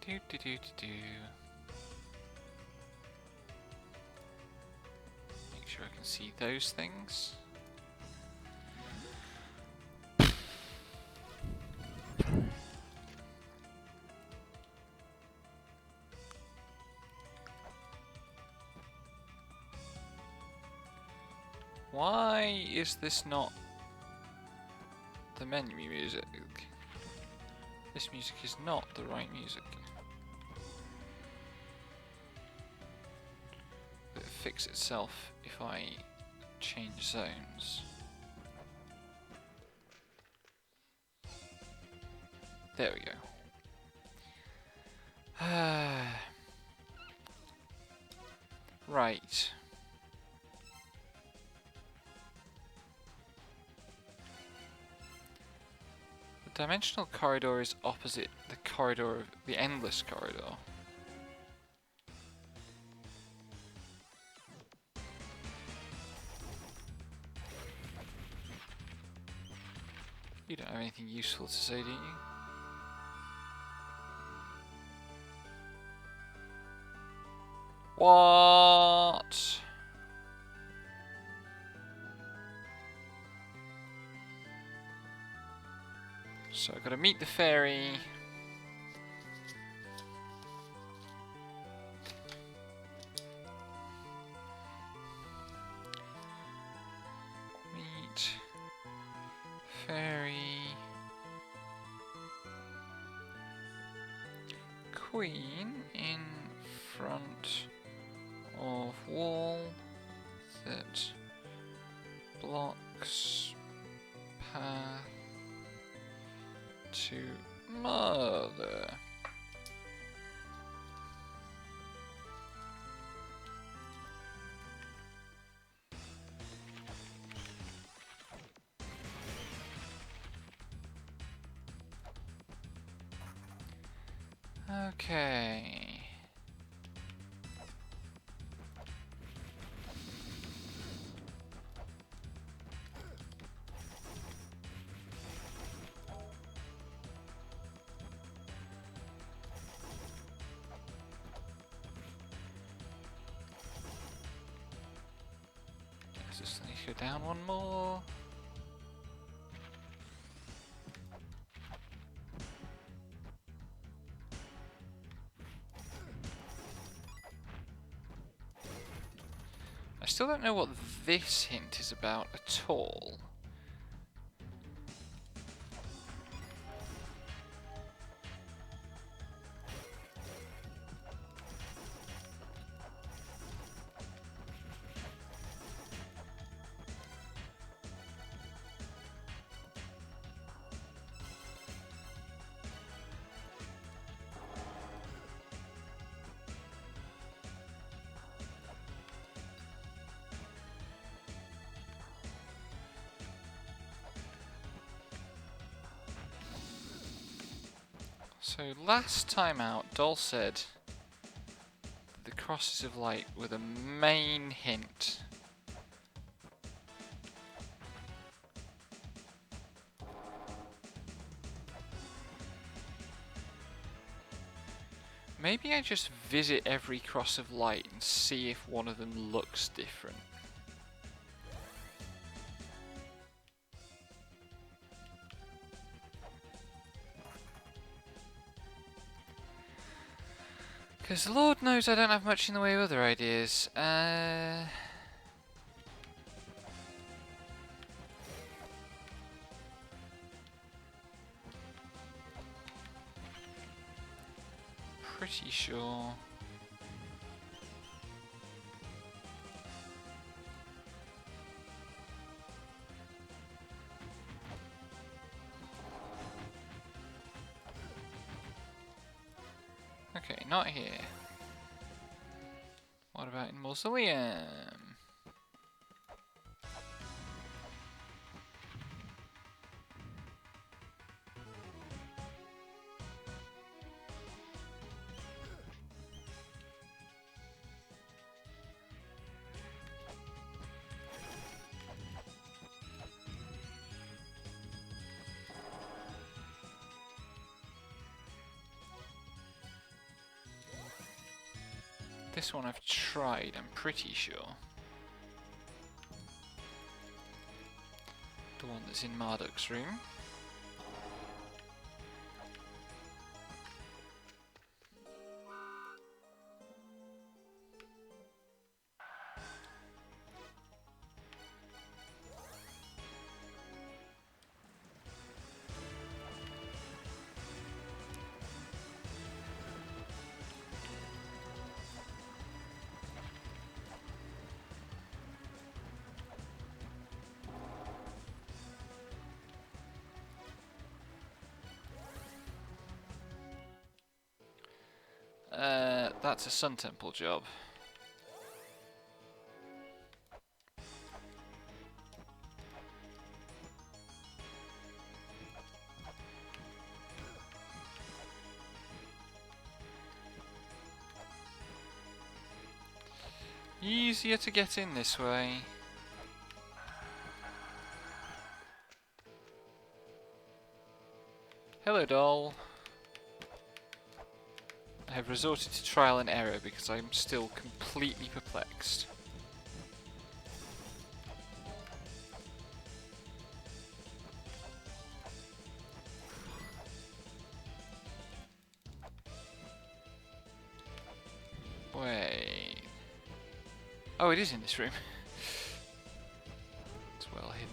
Do do do do do. Make sure I can see those things. Why is this not the menu music? This music is not the right music. Will it fix itself if I change zones? There we go. Right. The dimensional corridor is opposite the corridor of the endless corridor. You don't have anything useful to say, do you? What? So I've got to meet the fairy. Meet fairy queen in front of wall that blocks path to mother. Okay. Guess just need to go down one more. I still don't know what this hint is about at all. So last time out, Dol said the crosses of light were the main hint. Maybe I just visit every cross of light and see if one of them looks different. Because Lord knows I don't have much in the way of other ideas. Pretty sure. Okay, not here. What about in Mausoleum? This one I've tried, I'm pretty sure. The one that's in Marduk's room. That's a Sun Temple job. Easier to get in this way. Hello, doll. I have resorted to trial and error because I'm still completely perplexed. Wait. Oh, it is in this room. It's well hidden.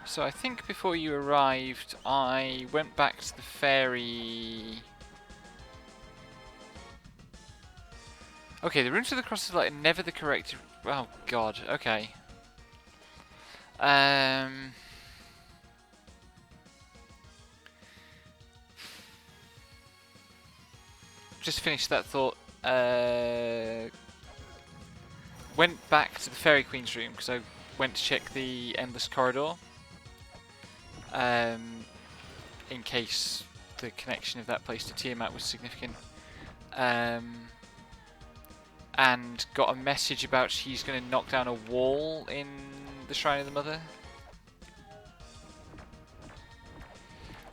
So I think before you arrived, I went back to the ferry. Okay, the room to the cross is like never the correct. Oh god. Okay. Just finished that thought. Went back to the Fairy Queen's room because I went to check the Endless Corridor. In case the connection of that place to Tiamat was significant. And got a message about she's going to knock down a wall in the Shrine of the Mother.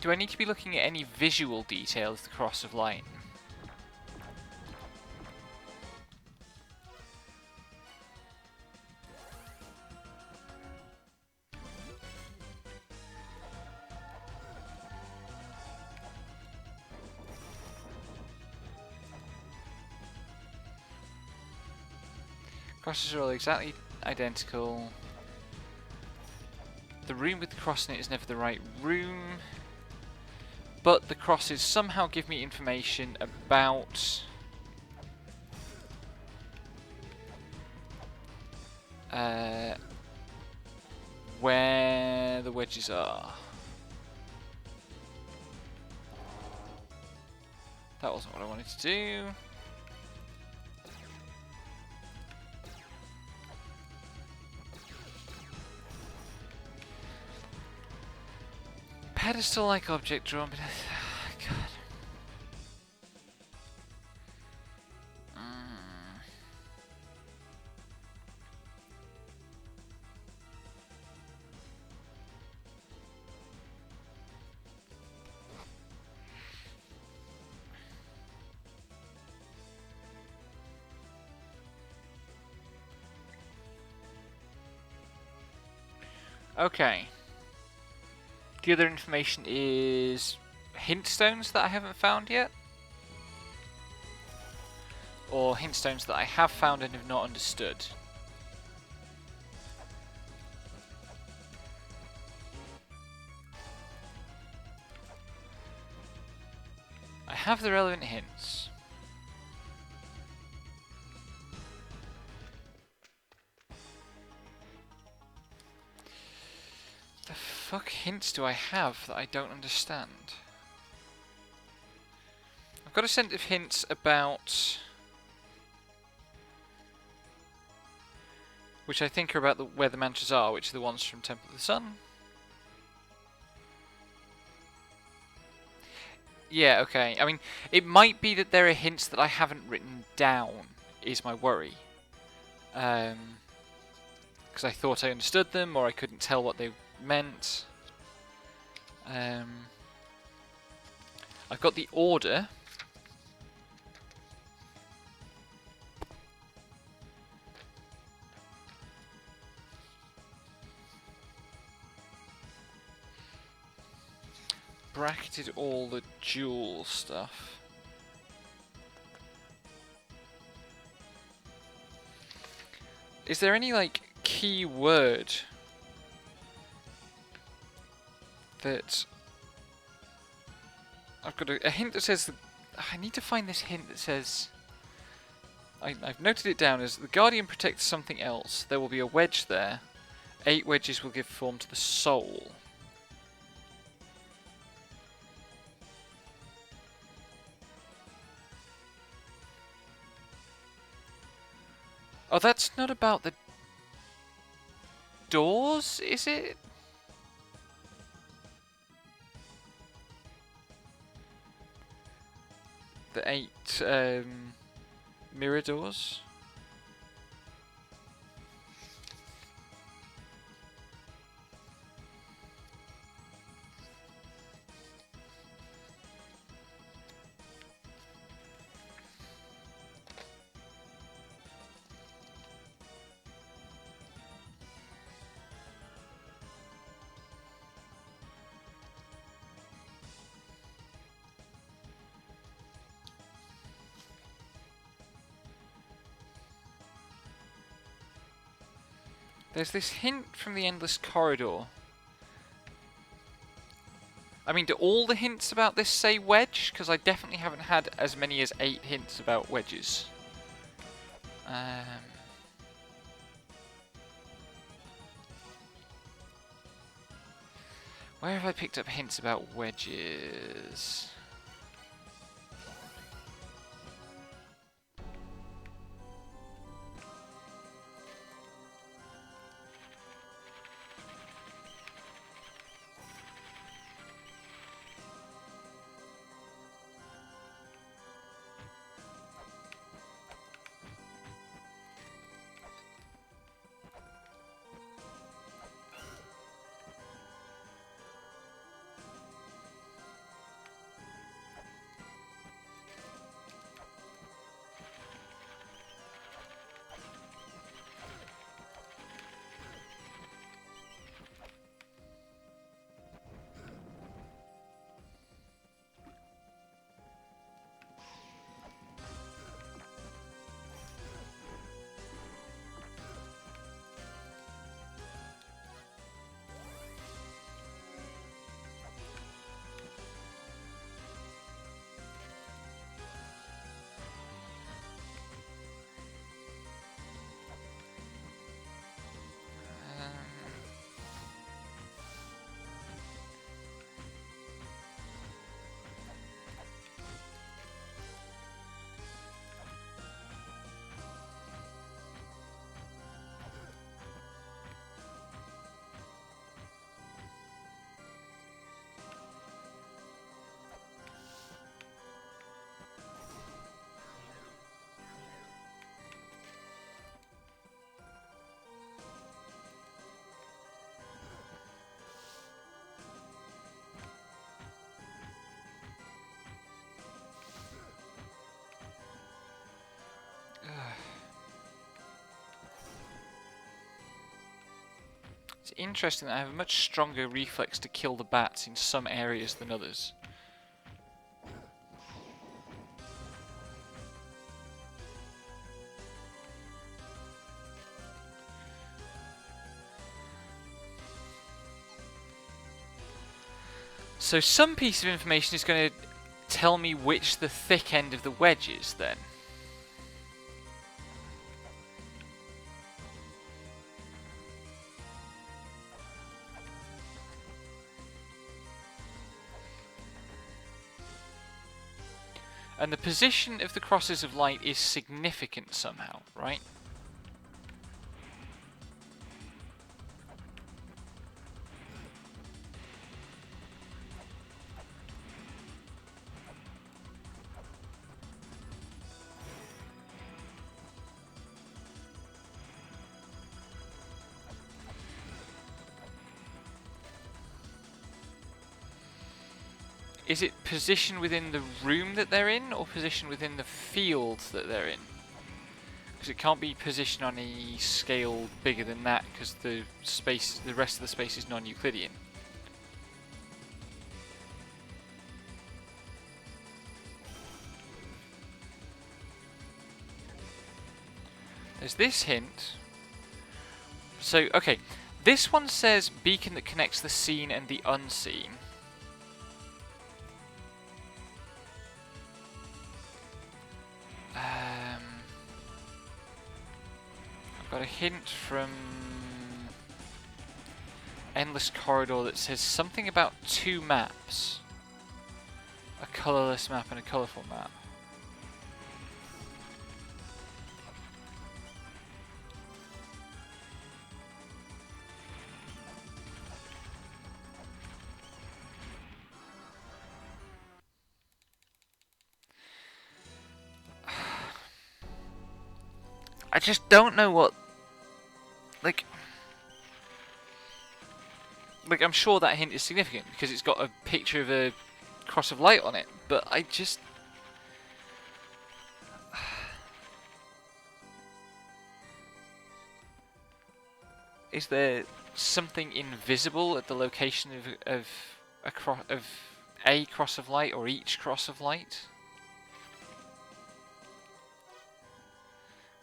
Do I need to be looking at any visual detail of the Cross of Light? Crosses are all exactly identical. The room with the cross in it is never the right room. But the crosses somehow give me information about where the wedges are. That wasn't what I wanted to do. Pedestal-like object drawn beneath. God. Okay. The other information is hint stones that I haven't found yet. Or hint stones that I have found and have not understood. I have the relevant hints. The fuck hints do I have that I don't understand? I've got a set of hints about which I think are about where the mantras are, which are the ones from Temple of the Sun. Yeah, okay. I mean, it might be that there are hints that I haven't written down, is my worry. Because I thought I understood them, or I couldn't tell what they meant. I've got the order. Bracketed all the jewel stuff. Is there any, like, key word that... I've got a hint that says... I need to find this hint that says... I've noted it down as the Guardian protects something else. There will be a wedge there. 8 wedges will give form to the soul. Oh, that's not about the doors, is it? The 8 mirror doors? There's this hint from the Endless Corridor. I mean, do all the hints about this say wedge? Because I definitely haven't had as many as 8 hints about wedges. Where have I picked up hints about wedges? It's interesting that I have a much stronger reflex to kill the bats in some areas than others. So some piece of information is going to tell me which the thick end of the wedge is then. And the position of the crosses of light is significant somehow, right? Is it position within the room that they're in, or position within the field that they're in? Because it can't be position on any scale bigger than that, because the rest of the space is non-Euclidean. There's this hint. So, okay, this one says beacon that connects the seen and the unseen. I've got a hint from Endless Corridor that says something about two maps. A colourless map and a colourful map. I just don't know what... Like, I'm sure that hint is significant because it's got a picture of a cross of light on it, but I just... Is there something invisible at the location of a cross of light or each cross of light?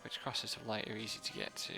Which crosses of light are easy to get to?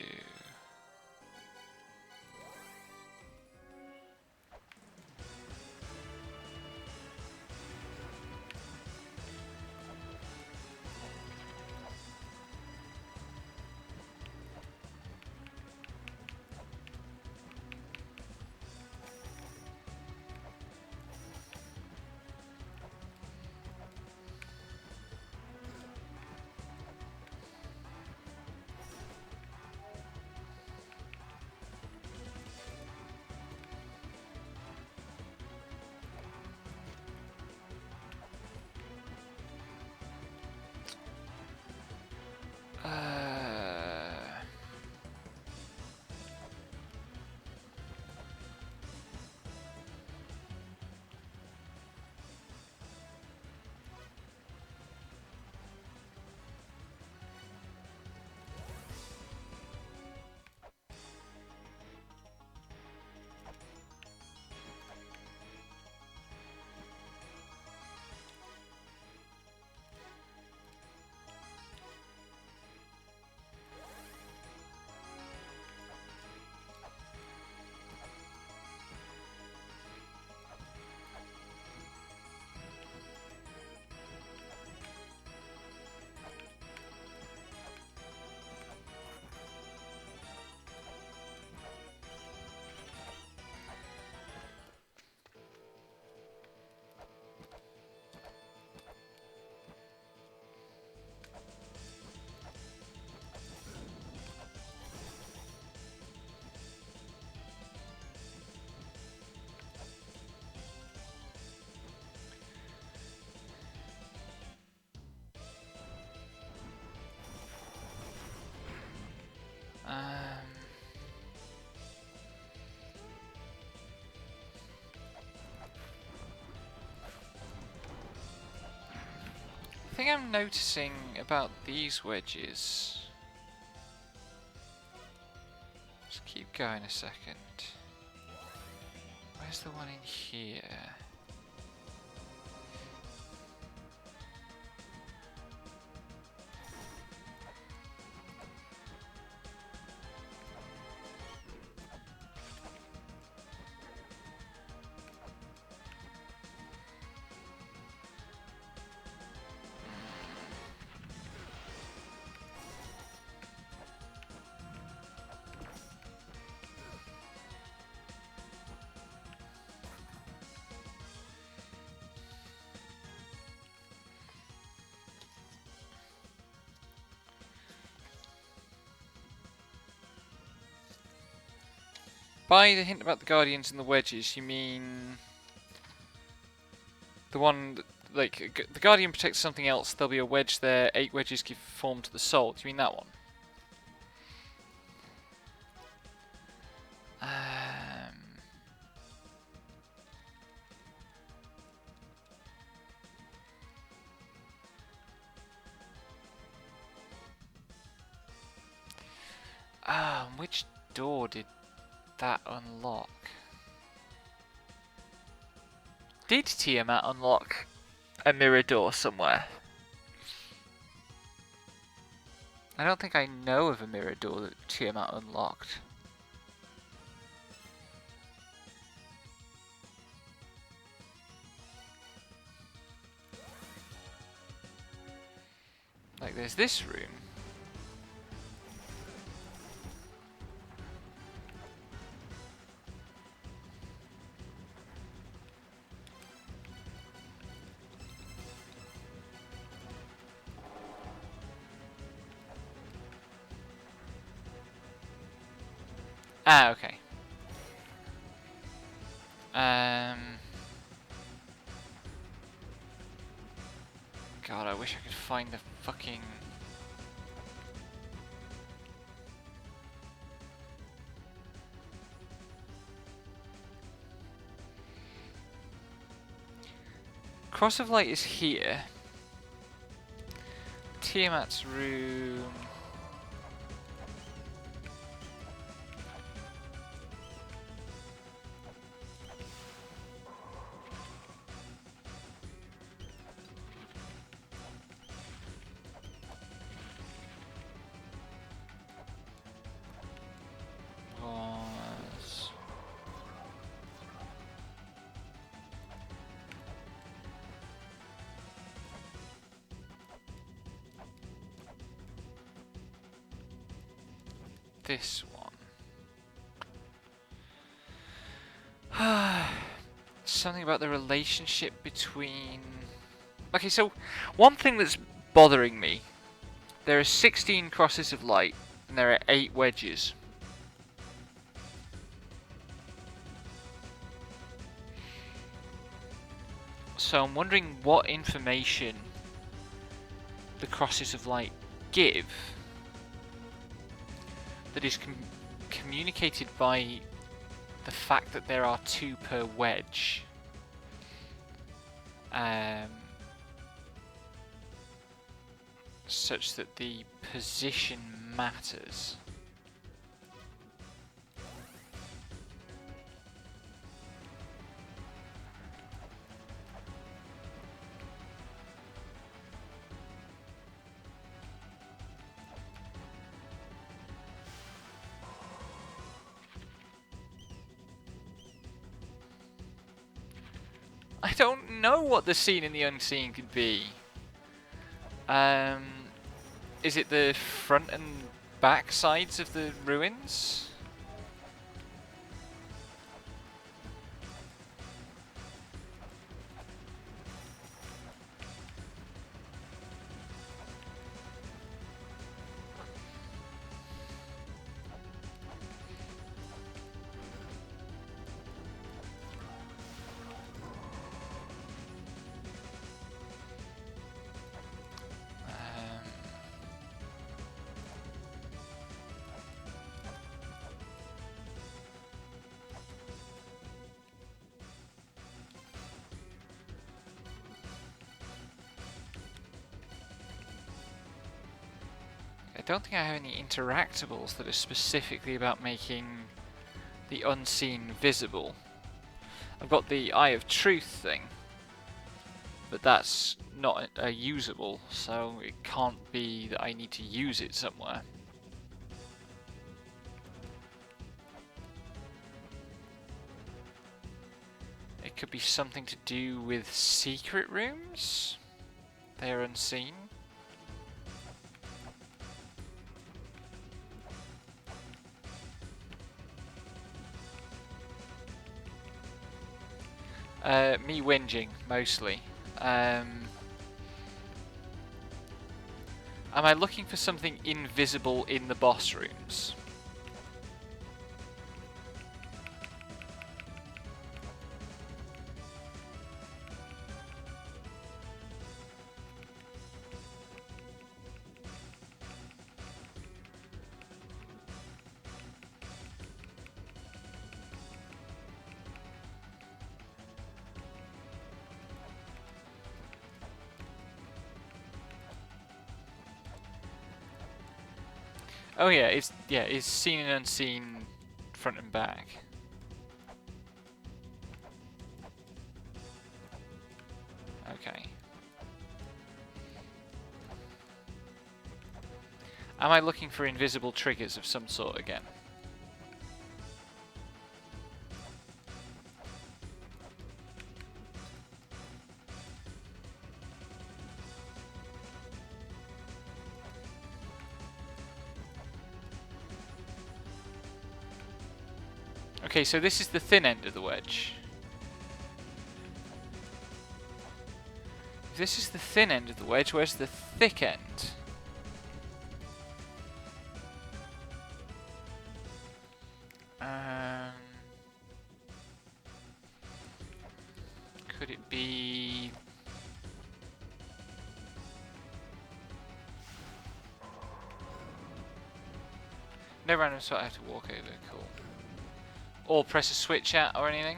The thing I'm noticing about these wedges... Just keep going a second. Where's the one in here? By the hint about the Guardians and the wedges, you mean the one that, like, the Guardian protects something else, there'll be a wedge there, 8 wedges give form to the soul. Do you mean that one? Which door did that unlock? Did Tiamat unlock a mirror door somewhere? I don't think I know of a mirror door that Tiamat unlocked. Like, there's this room. Ah, okay. God, I wish I could find the fucking... Cross of Light is here. Tiamat's room... was... this one. Something about the relationship between... Okay, so one thing that's bothering me, there are 16 crosses of light and there are 8 wedges. So I'm wondering what information the crosses of light give that is communicated by the fact that there are 2 per wedge. Such that the position matters. I don't know what the seen in the unseen could be. Is it the front and back sides of the ruins? I don't think I have any interactables that are specifically about making the unseen visible. I've got the Eye of Truth thing, but that's not usable, so it can't be that I need to use it somewhere. It could be something to do with secret rooms? They are unseen. Me whinging, mostly. Am I looking for something invisible in the boss rooms? Oh yeah, it's seen and unseen, front and back. Okay. Am I looking for invisible triggers of some sort again? Okay, so this is the thin end of the wedge. If this is the thin end of the wedge, where's the thick end? Could it be... No random spot I have to walk over, cool. Or press a switch at or anything?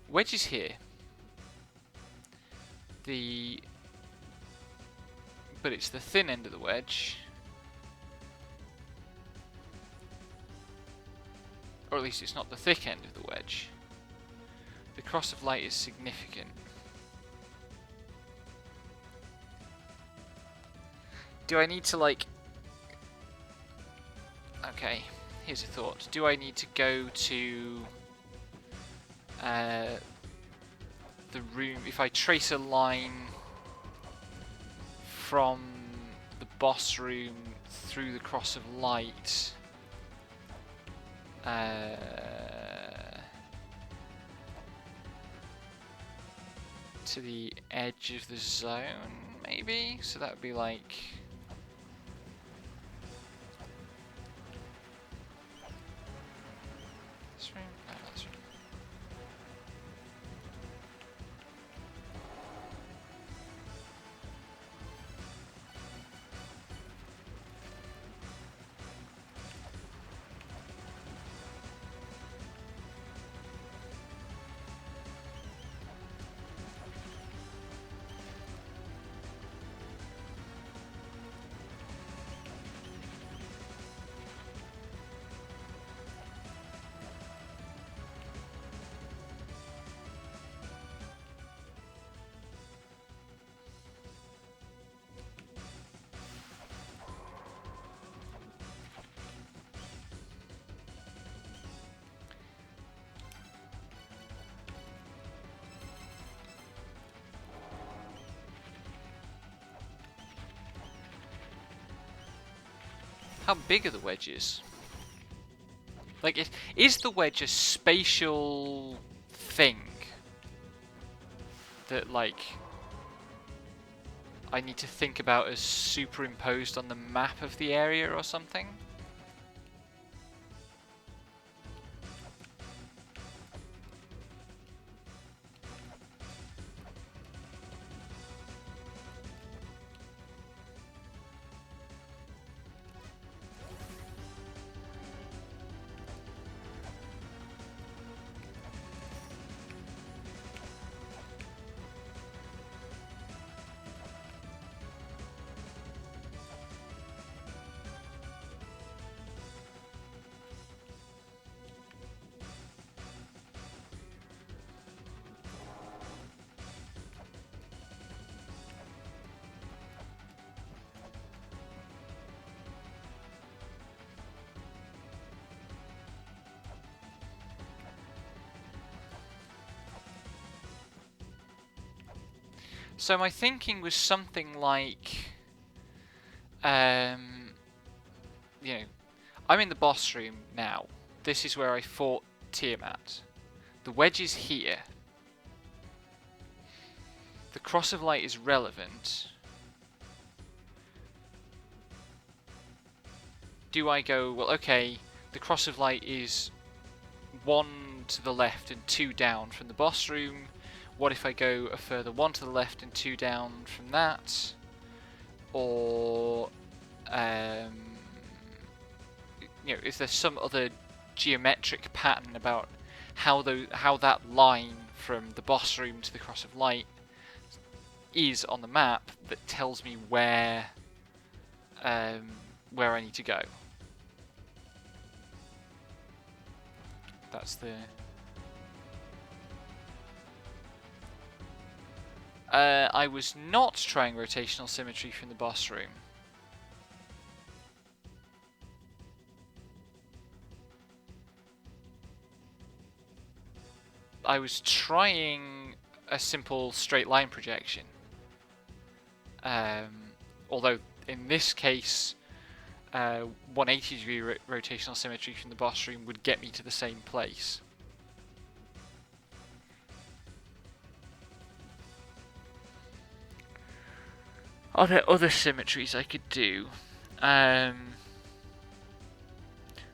Wedge is here. But it's the thin end of the wedge. Or at least it's not the thick end of the wedge. The cross of light is significant. Do I need to, like... Okay, here's a thought. Do I need to go to... the room... If I trace a line from the boss room through the cross of light... to the edge of the zone, maybe? So that would be like... This room? No, not this room. How big are the wedges? Like, is the wedge a spatial thing that, like, I need to think about as superimposed on the map of the area or something? So my thinking was something like, you know, I'm in the boss room now. This is where I fought Tiamat. The wedge is here. The cross of light is relevant. Do I go, well, okay, the cross of light is 1 to the left and 2 down from the boss room. what if I go a further 1 to the left and 2 down from that? Or, is there some other geometric pattern about how that line from the boss room to the Cross of Light is on the map that tells me where I need to go? That's the... I was not trying rotational symmetry from the boss room. I was trying a simple straight line projection. Although in this case, 180 degree rotational symmetry from the boss room would get me to the same place. Are there other symmetries I could do? Well,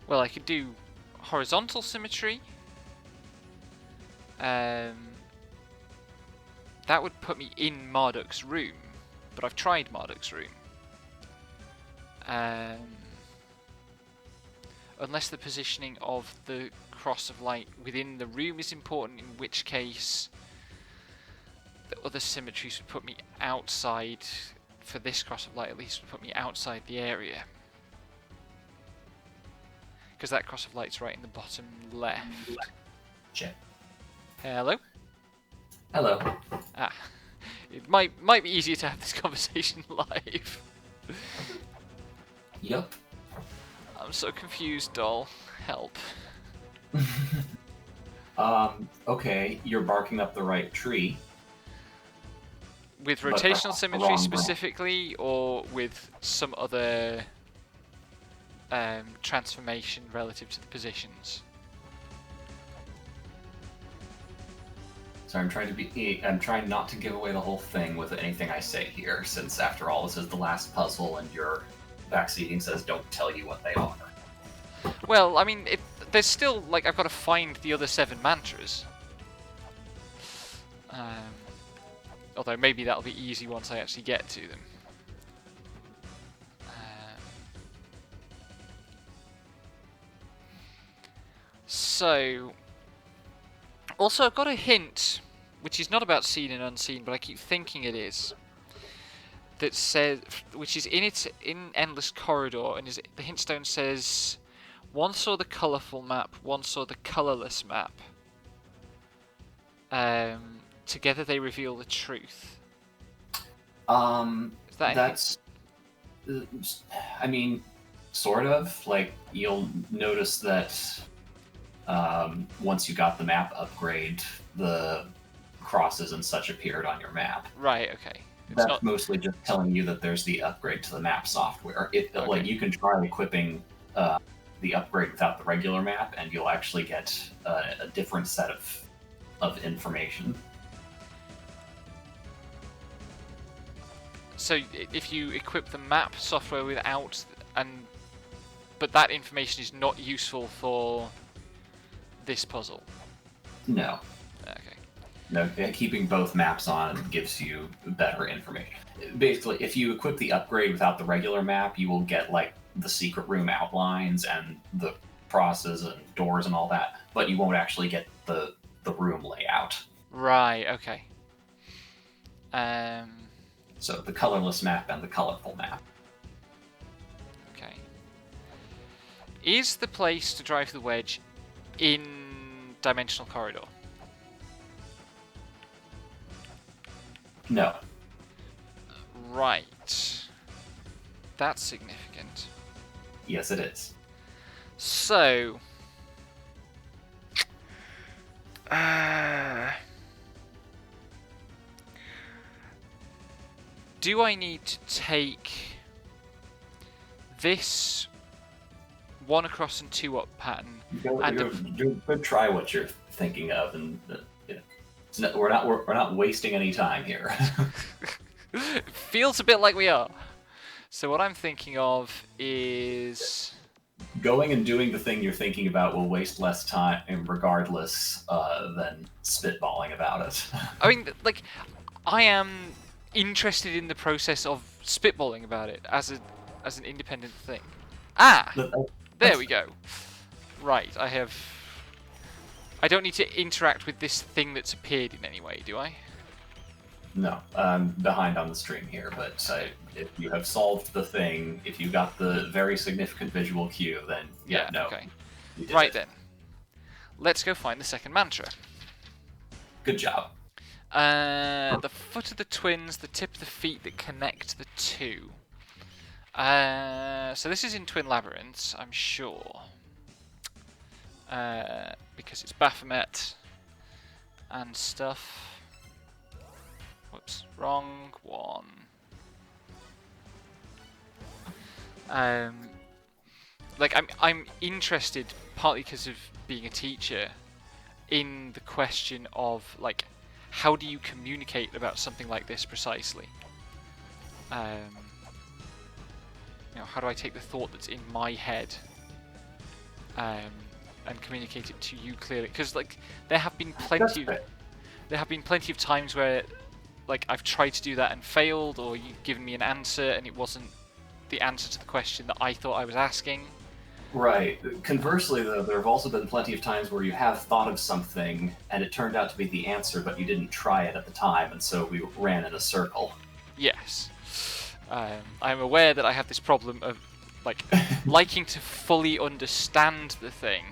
I could do horizontal symmetry. That would put me in Marduk's room, but I've tried Marduk's room. Unless the positioning of the Cross of Light within the room is important, in which case the other symmetries would put me outside. For this Cross of Light, at least, would put me outside the area. Because that Cross of Light's right in the bottom left. Check. Hello? Hello. Ah. It might be easier to have this conversation live. Yup. I'm so confused, doll. Help. Okay, you're barking up the right tree. With rotational symmetry specifically, or with some other transformation relative to the positions? So I'm trying not to give away the whole thing with anything I say here, since after all this is the last puzzle and your backseating says don't tell you what they are. Well, I mean, there's still, like, I've got to find the other 7 mantras. Although maybe that'll be easy once I actually get to them. So, also I've got a hint, which is not about seen and unseen, but I keep thinking it is. That says, which is in Endless Corridor, and the hint stone says, one saw the colourful map, one saw the colourless map. Together they reveal the truth. That's... I mean, sort of. Like, you'll notice that once you got the map upgrade, the crosses and such appeared on your map. Right, okay. That's mostly just telling you that there's the upgrade to the map software. Okay. Like, you can try equipping the upgrade without the regular map, and you'll actually get a different set of information. So if you equip the map software without, but that information is not useful for this puzzle? No. Okay. No, keeping both maps on gives you better information. Basically, if you equip the upgrade without the regular map, you will get, like, the secret room outlines and the crosses and doors and all that, but you won't actually get the room layout. Right, okay. So the colorless map and the colorful map. Okay. Is the place to drive the wedge in Dimensional Corridor? No. Right. That's significant. Yes, it is. So... do I need to take this 1 across and 2 up pattern? Go try what you're thinking of, and we're not wasting any time here. Feels a bit like we are. So what I'm thinking of is going and doing the thing you're thinking about will waste less time, regardless, than spitballing about it. I mean, like, I am interested in the process of spitballing about it as an independent thing. Ah, there we go. Right, I don't need to interact with this thing that's appeared in any way, do I? No, I'm behind on the stream here, but if you have solved the thing, if you got the very significant visual cue, then no. Okay. You did Right it. then. Let's go find the second mantra. Good job. The foot of the twins, the tip of the feet that connect the two. So this is in Twin Labyrinths, I'm sure. Because it's Baphomet and stuff. Whoops, wrong one. Like I'm interested, partly because of being a teacher, in the question of like, how do you communicate about something like this precisely? How do I take the thought that's in my head and communicate it to you clearly? Because like there have been plenty of times where like I've tried to do that and failed, or you've given me an answer and it wasn't the answer to the question that I thought I was asking. Right. Conversely, though, there have also been plenty of times where you have thought of something and it turned out to be the answer, but you didn't try it at the time, and so we ran in a circle. Yes. I'm aware that I have this problem of like liking to fully understand the thing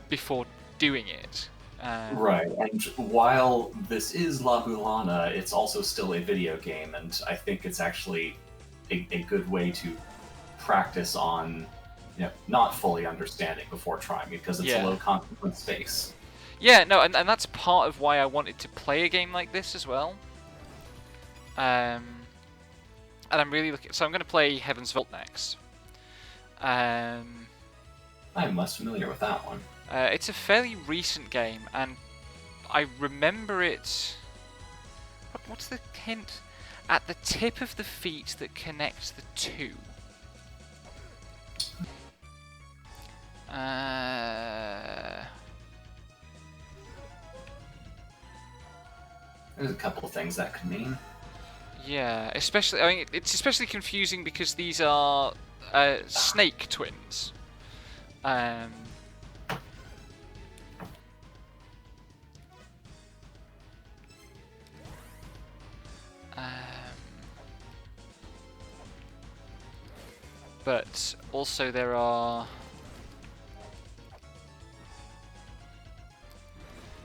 before doing it. Right, and while this is La-Mulana, it's also still a video game, and I think it's actually a good way to practice on not fully understanding before trying it, because it's a low consequence space. Yeah, no, and that's part of why I wanted to play a game like this as well. And I'm really looking. So I'm going to play Heaven's Vault next. I'm less familiar with that one. It's a fairly recent game, and I remember it. What's the hint? At the tip of the feet that connects the two. There's a couple of things that could mean. Yeah, especially. I mean, it's especially confusing because these are snake twins. But also there are.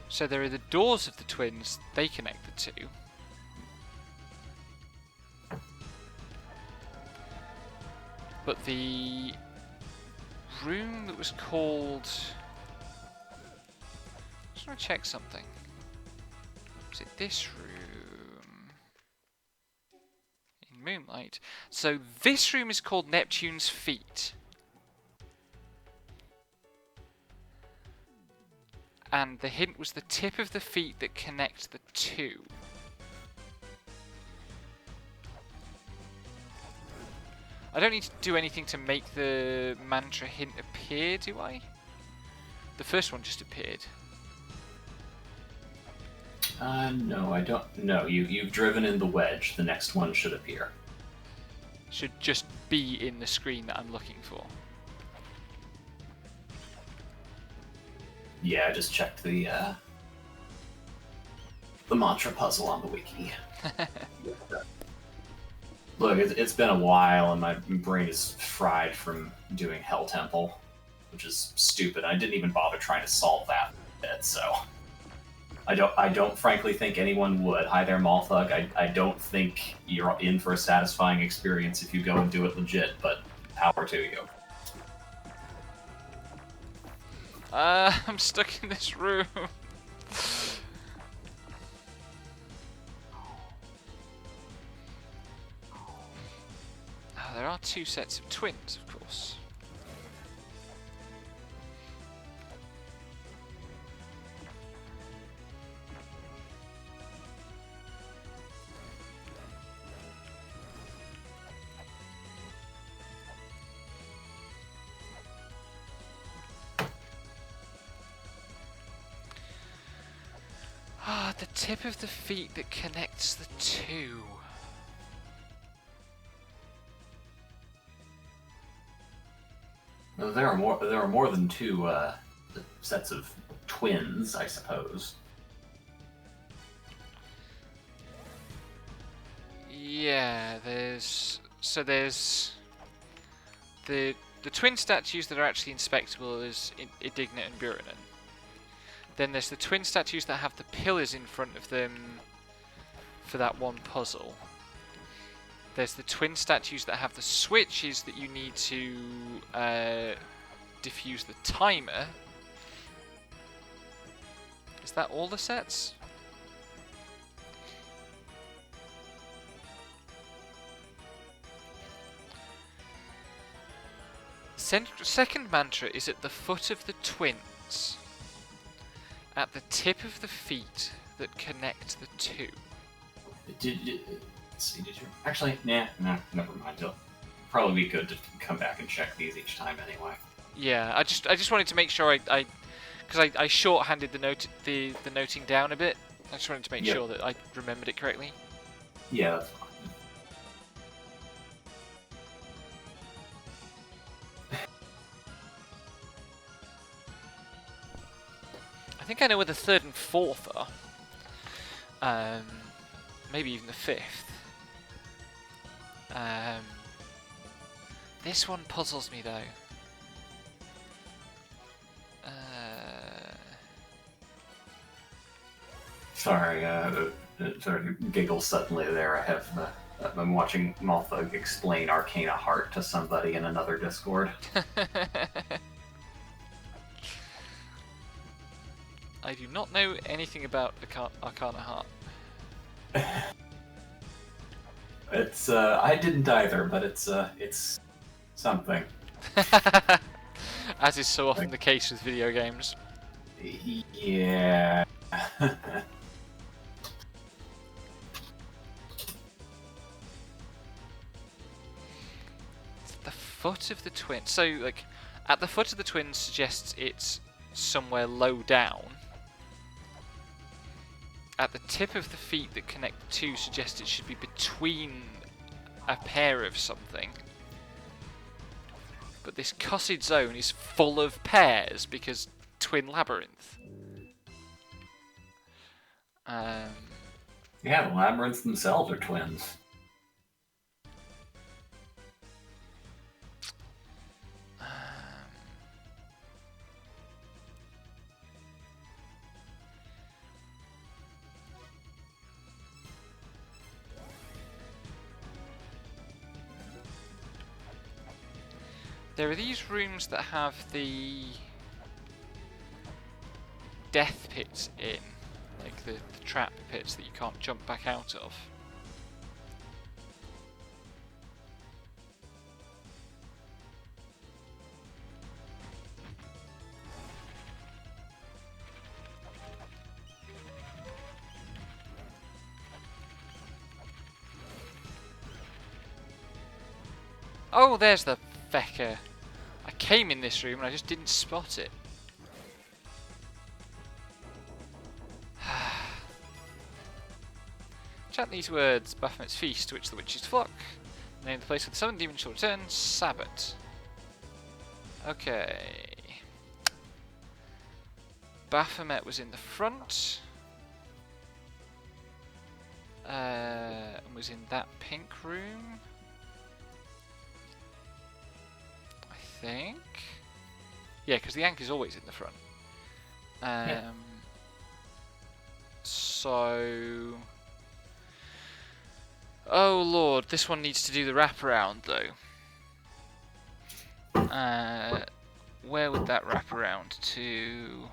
So there are the doors of the twins. They connect the two. But the room that was called... Just want to check something. Is it this room? In Moonlight. So this room is called Neptune's Feet. And the hint was the tip of the feet that connect the two. I don't need to do anything to make the mantra hint appear, do I? The first one just appeared. No, I don't. No, you've driven in the wedge. The next one should appear. Should just be in the screen that I'm looking for. Yeah, I just checked the mantra puzzle on the wiki. Look, it's been a while, and my brain is fried from doing Hell Temple, which is stupid. I didn't even bother trying to solve that bit, so I don't frankly think anyone would. Hi there, Malthug. I don't think you're in for a satisfying experience if you go and do it legit, but power to you. I'm stuck in this room. There are two sets of twins, of course. the tip of the feet that connects the two. Well, there are more than two sets of twins, I suppose. Yeah, there's the twin statues that are actually inspectable is Indignant and Burinen. Then there's the twin statues that have the pillars in front of them for that one puzzle. There's the twin statues that have the switches that you need to defuse the timer. Is that all the sets? Second mantra is at the foot of the twins, at the tip of the feet that connect the two. Let's see, did you? Actually, nah, never mind. It'll probably be good to come back and check these each time anyway. Yeah, I just wanted to make sure because I shorthanded the noting down a bit. I just wanted to make sure that I remembered it correctly. Yeah, that's fine. I think I know where the third and fourth are. Maybe even the fifth. This one puzzles me though. Sorry, sort of giggle suddenly there. I have I'm watching Maltha explain Arcana Heart to somebody in another Discord. I do not know anything about Arcana Heart. It's I didn't either, but it's something. As is so often the case with video games. Yeah. The foot of the twin. So, like, at the foot of the twin suggests it's somewhere low down. At the tip of the feet that connect the two suggests it should be between a pair of something. But this cussed zone is full of pairs because twin labyrinth. Yeah, the labyrinths themselves are twins. There are these rooms that have the death pits in, like the trap pits that you can't jump back out of. Oh, there's the fecker. I came in this room and I just didn't spot it. Chant these words, Baphomet's feast, to which the witches flock. Name the place where the southern demon shall return, Sabbat. Okay. Baphomet was in the front. And was in that pink room. I think. Yeah, because the Yank is always in the front. Yeah. So... Oh lord, this one needs to do the wraparound though. Where would that wrap around to?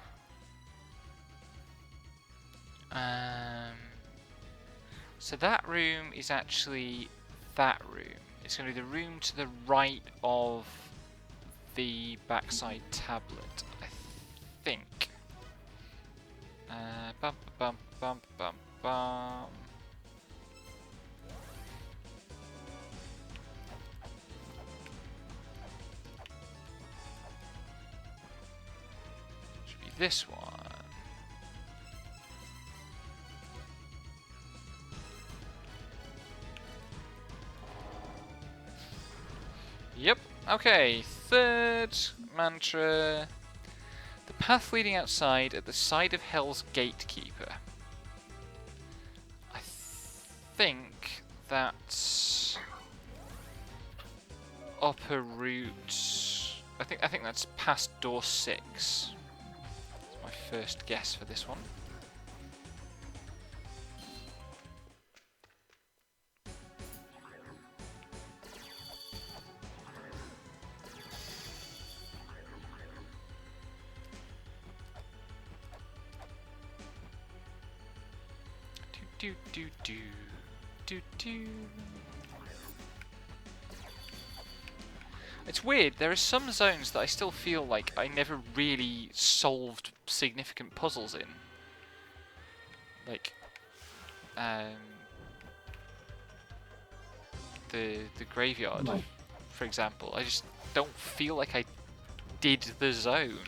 So that room is actually that room. It's going to be the room to the right of the backside tablet, I think. Bum bum bum bum bum. Should be this one. Yep. Okay, third mantra. The path leading outside at the side of Hell's Gatekeeper. I think that's upper route. I think that's past door 6. That's my first guess for this one. Do do do do do. It's weird, there are some zones that I still feel like I never really solved significant puzzles in. Like, the graveyard, for example. I just don't feel like I did the zone.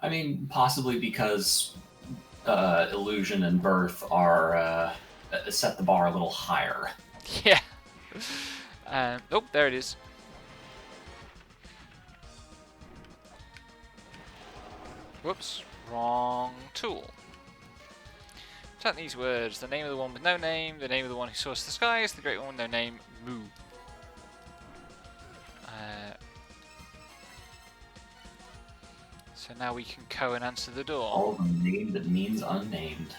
I mean, possibly because illusion and birth are set the bar a little higher. Yeah. Oh, there it is. Whoops, wrong tool. Chant these words: the name of the one with no name, the name of the one who sourced the skies, the great one with no name, Moo. So now we can go and answer the door. All the name that means unnamed.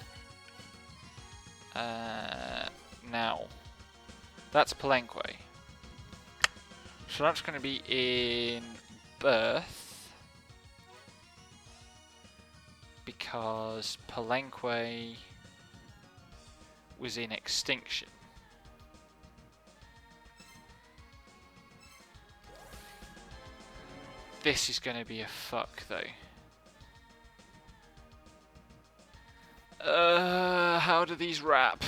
Now, that's Palenque. So that's going to be in birth, because Palenque was in extinction. This is going to be a fuck, though. How do these wrap?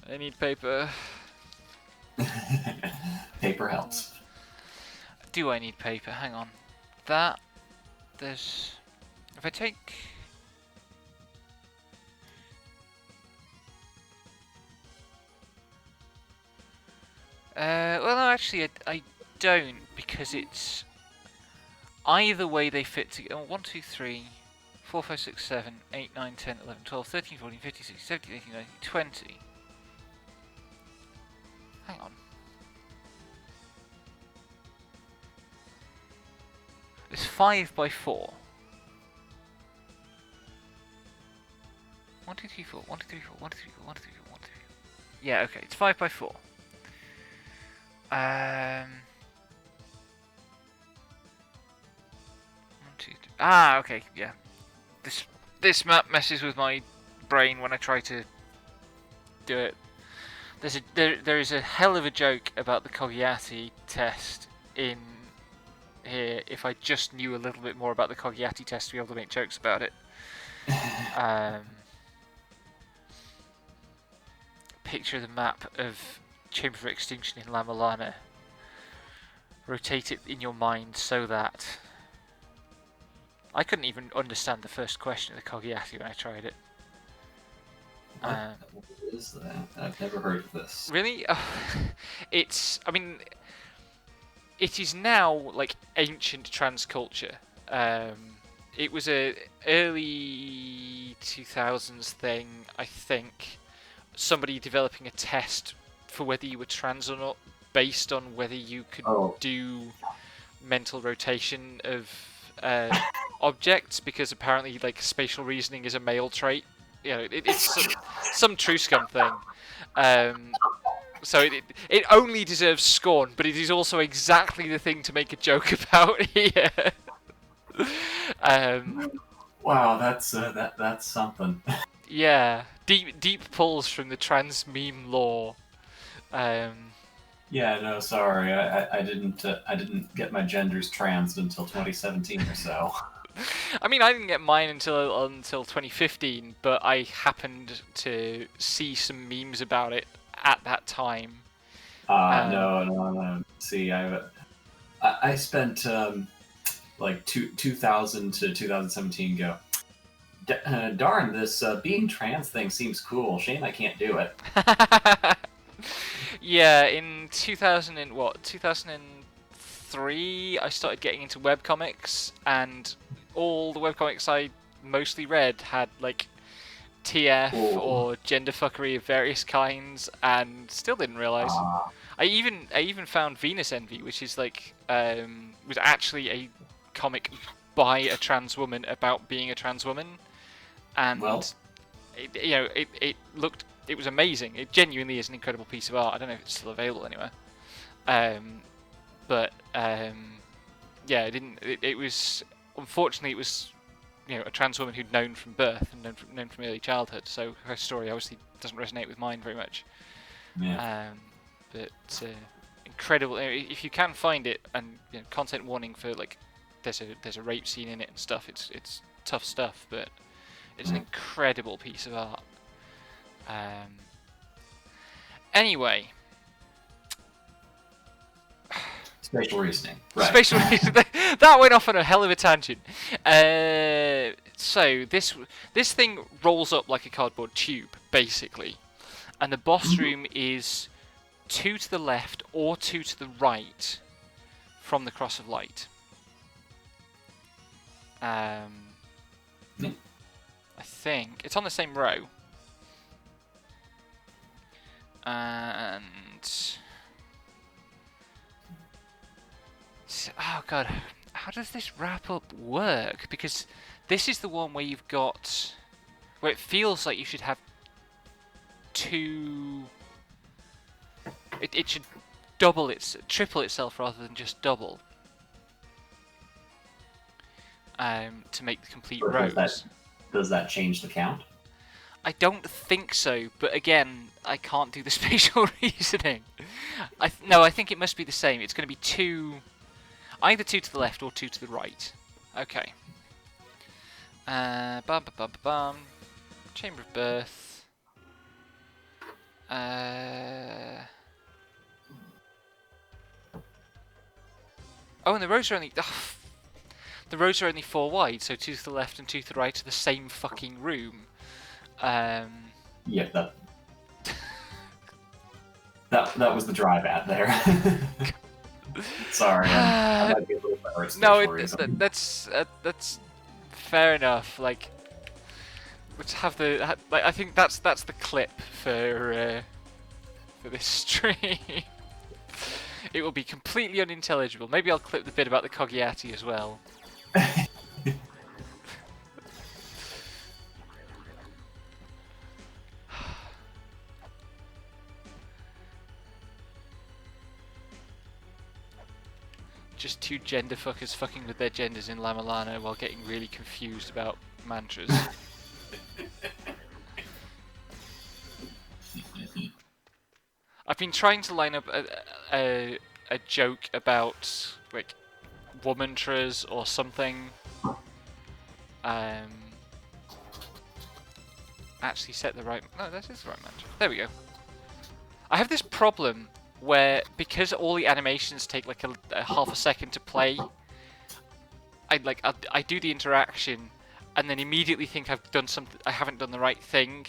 I need paper. Paper helps. Do I need paper? Hang on. That... There's... If I take... well, no, actually, I don't, because it's... Either way they fit together. 1, 2, 3, 4, 5, 6, 7, 8, 9, 10, 11, 12, 13, 14, 15, 16, 17, 18, 19, 20. Hang on. It's 5 by 4. 1, 2, 3, 4, 1, 2, 3, 4, 1, 2, 3, 4, 1, 2, 3, 4, 1, 2, 3, 4. Yeah, okay, it's 5 by 4. 1, 2, 3. Ah, okay, yeah. This map messes with my brain when I try to do it. There is a hell of a joke about the Cogliati test in here. If I just knew a little bit more about the Cogliati test to be able to make jokes about it. Picture the map of Chamber of Extinction in La-Mulana. Rotate it in your mind so that... I couldn't even understand the first question of the Cogliati when I tried it. What is that? I've never heard of this. Really? It's... I mean... It is now, like, ancient trans culture. It was a early 2000s thing, I think. Somebody developing a test for whether you were trans or not, based on whether you could do mental rotation of objects, because apparently, like, spatial reasoning is a male trait. You know, it's some true scum thing. So it only deserves scorn, but it is also exactly the thing to make a joke about here. Wow, that's something. Yeah, deep pulls from the trans meme lore. Yeah, no, sorry, I didn't get my genders transed until 2017 or so. I mean, I didn't get mine until 2015, but I happened to see some memes about it at that time. No. See, I spent like 2000 to 2017 go. Darn, this being trans thing seems cool. Shame I can't do it. Yeah, in 2000 and what 2003, I started getting into webcomics, and all the webcomics I mostly read had like TF Cool. or gender fuckery of various kinds, and still didn't realize. I even found Venus Envy, which is like was actually a comic by a trans woman about being a trans woman, and Well, it was amazing. It genuinely is an incredible piece of art. I don't know if it's still available anywhere, but yeah, it was, unfortunately, it was a trans woman who'd known from birth and known from early childhood. So her story obviously doesn't resonate with mine very much. yeah. But incredible. If you can find it, and content warning for like there's a rape scene in it and stuff. It's tough stuff, but it's an incredible piece of art. Anyway, Spatial reasoning. Right. spatial that went off on a hell of a tangent. So this thing rolls up like a cardboard tube, basically, and the boss room is 2 to the left or 2 to the right from the Cross of Light. I think it's on the same row, and oh god, how does this wrap up work? Because this is the one where you've got where it feels like you should have 2. It should triple itself rather than just double. To make the complete But rows. does that change the count? I don't think so, but again, I can't do the spatial reasoning. I think it must be the same. It's going to be 2, either 2 to the left or 2 to the right. Okay. Bum bum bum bum. Chamber of Birth. Oh, and the rows are only. The rows are only 4 wide, so 2 to the left and 2 to the right are the same fucking room. Yeah, that was the drive at there. Sorry, I might be a little better at No, spatial that's fair enough. Like, let's have the. Like, I think that's the clip for this stream. It will be completely unintelligible. Maybe I'll clip the bit about the Cogiati as well. Just 2 gender fuckers fucking with their genders in La-Mulana while getting really confused about mantras. I've been trying to line up a joke about like womantras or something. Actually set the right. No, that is the right mantra. There we go. I have this problem where, because all the animations take like a half a second to play, I do the interaction and then immediately think I've done something. I haven't done the right thing.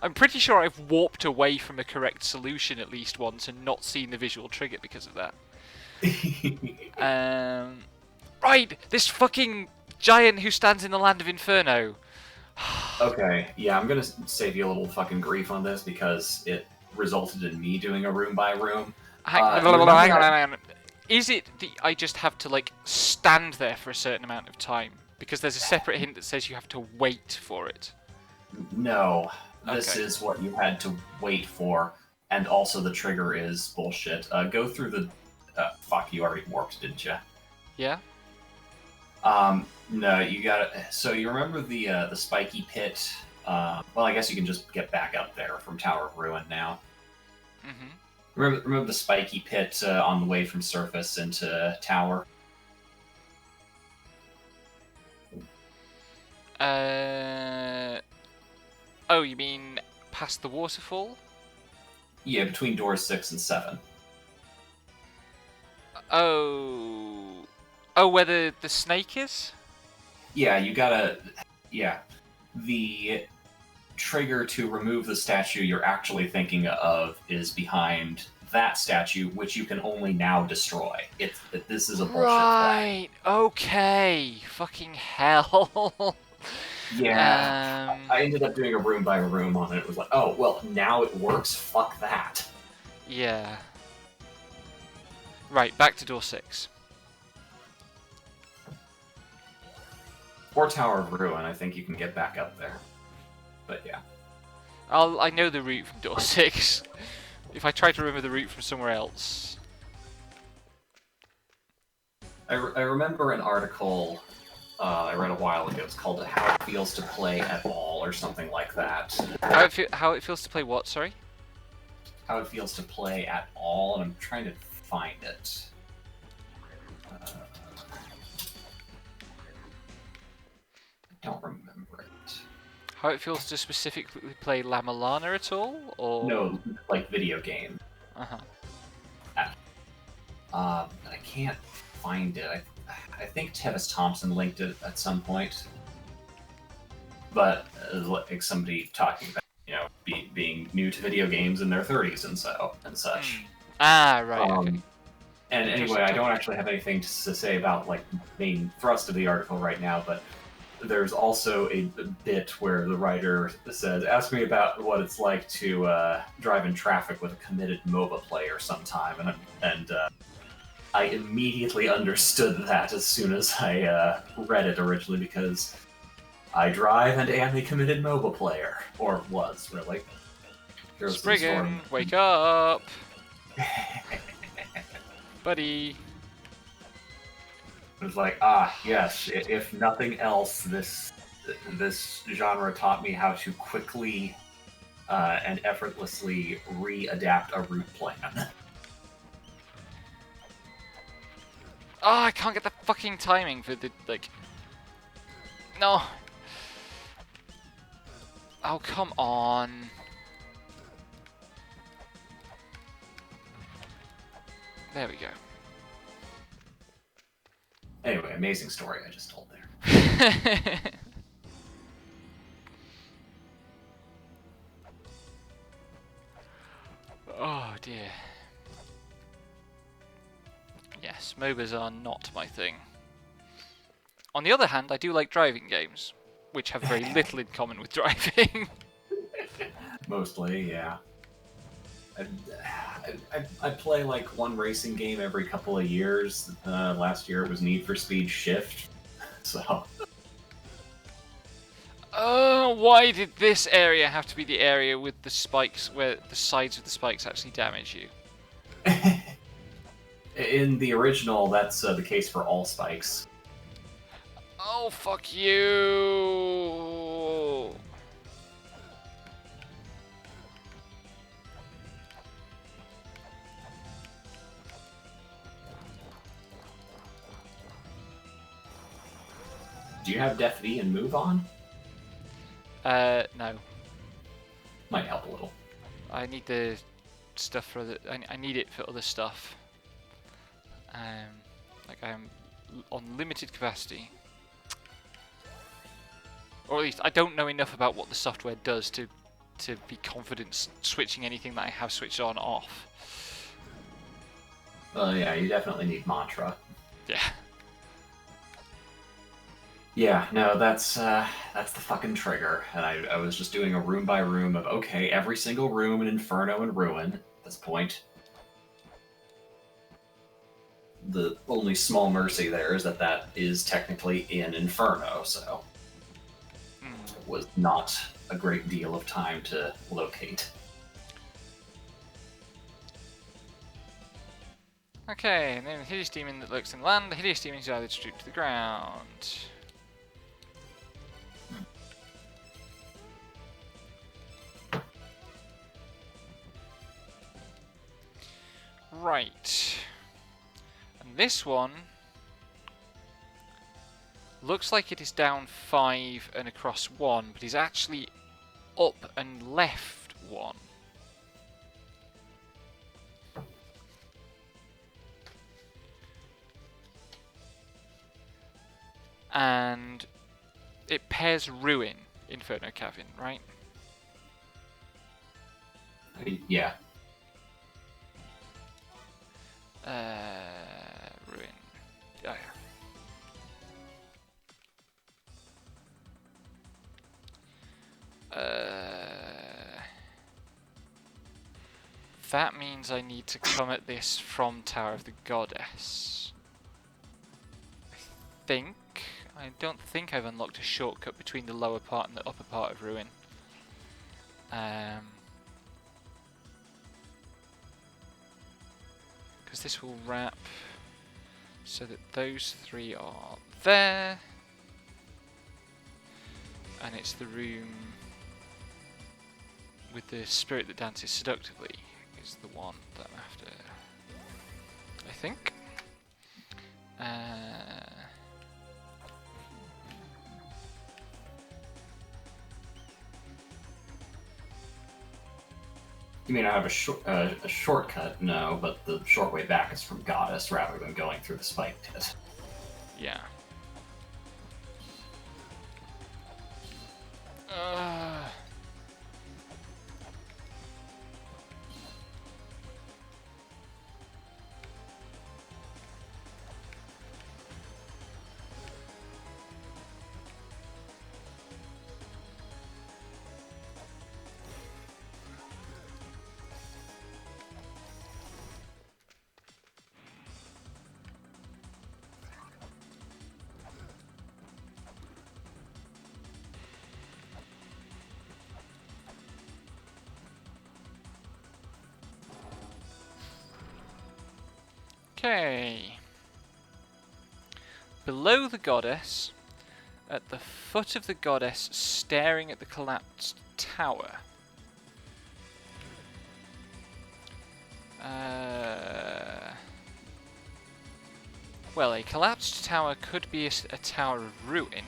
I'm pretty sure I've warped away from a correct solution at least once and not seen the visual trigger because of that. Right, this fucking giant who stands in the land of Inferno. Okay, yeah, I'm gonna save you a little fucking grief on this because it resulted in me doing a room by room. Hang on. Is it that I just have to like stand there for a certain amount of time? Because there's a separate hint that says you have to wait for it. No, this Okay. is what you had to wait for, and also the trigger is bullshit. Go through the. Fuck, you already warped, didn't you? Yeah. No, you got it. So you remember the spiky pit? Well, I guess you can just get back up there from Tower of Ruin now. Mhm. Remember the spiky pit on the way from surface into tower? Oh, you mean past the waterfall? Yeah, between doors 6 and 7. Oh. Oh, where the snake is? Yeah, you gotta. Yeah, the trigger to remove the statue you're actually thinking of is behind that statue, which you can only now destroy. This is a bullshit flag. Right. Okay. Fucking hell. Yeah, I ended up doing a room by room on it. It was like, oh well, now it works. Fuck that. Yeah. Right. Back to door 6. Or Tower of Ruin. I think you can get back up there. But yeah. I know the route from door 6. If I try to remember the route from somewhere else. I remember an article I read a while ago. It's called "How It Feels to Play at All" or something like that. How it feels to play what? Sorry. How it feels to play at all, and I'm trying to find it. I don't remember it. How it feels to specifically play La-Mulana at all, or No, like video game. Uh-huh. I can't find it. I think Tevis Thompson linked it at some point. But like somebody talking about, being new to video games in their 30s and such. Ah, right. Okay. And anyway, I don't actually have anything to say about like the main thrust of the article right now, but there's also a bit where the writer says, "Ask me about what it's like to drive in traffic with a committed MOBA player sometime," and I immediately understood that as soon as I read it originally, because I drive and am a committed MOBA player, or was really. Spriggan, wake up, buddy. It was like, yes, if nothing else, this genre taught me how to quickly and effortlessly readapt a route plan. Oh, I can't get the fucking timing for the, like... No. Oh, come on. There we go. Anyway, amazing story I just told there. Oh, dear. Yes, MOBAs are not my thing. On the other hand, I do like driving games, which have very little in common with driving. Mostly, yeah. I play like one racing game every couple of years. Last year it was Need for Speed Shift. So. Oh, why did this area have to be the area with the spikes, where the sides of the spikes actually damage you? In the original, that's the case for all spikes. Oh, fuck you! Do you have Def V and Move on? No. Might help a little. I need the stuff for the... I need it for other stuff. Like I'm on limited capacity. Or at least I don't know enough about what the software does to be confident switching anything that I have switched on off. Well, yeah, you definitely need Mantra. Yeah. Yeah, no, that's the fucking trigger. And I was just doing a room by room of, okay, every single room in Inferno and Ruin at this point. The only small mercy there is that is technically in Inferno, so it was not a great deal of time to locate. Okay, and then the hideous demon that lurks in land. The hideous demon is either stripped to the ground. Right. And this one looks like it is down 5 and across 1, but is actually up and left 1. And It pairs Ruin, Inferno Cavern, right? Yeah. Ruin. Oh, yeah. That means I need to come at this from Tower of the Goddess. I don't think I've unlocked a shortcut between the lower part and the upper part of Ruin. Because this will wrap so that those three are there. And it's the room with the spirit that dances seductively is the one that I'm after, I think. You mean I have a shortcut? No, but the short way back is from Goddess rather than going through the spike pit. Yeah. Okay. Below the goddess, at the foot of the goddess, staring at the collapsed tower. Well, a collapsed tower could be a tower of ruin.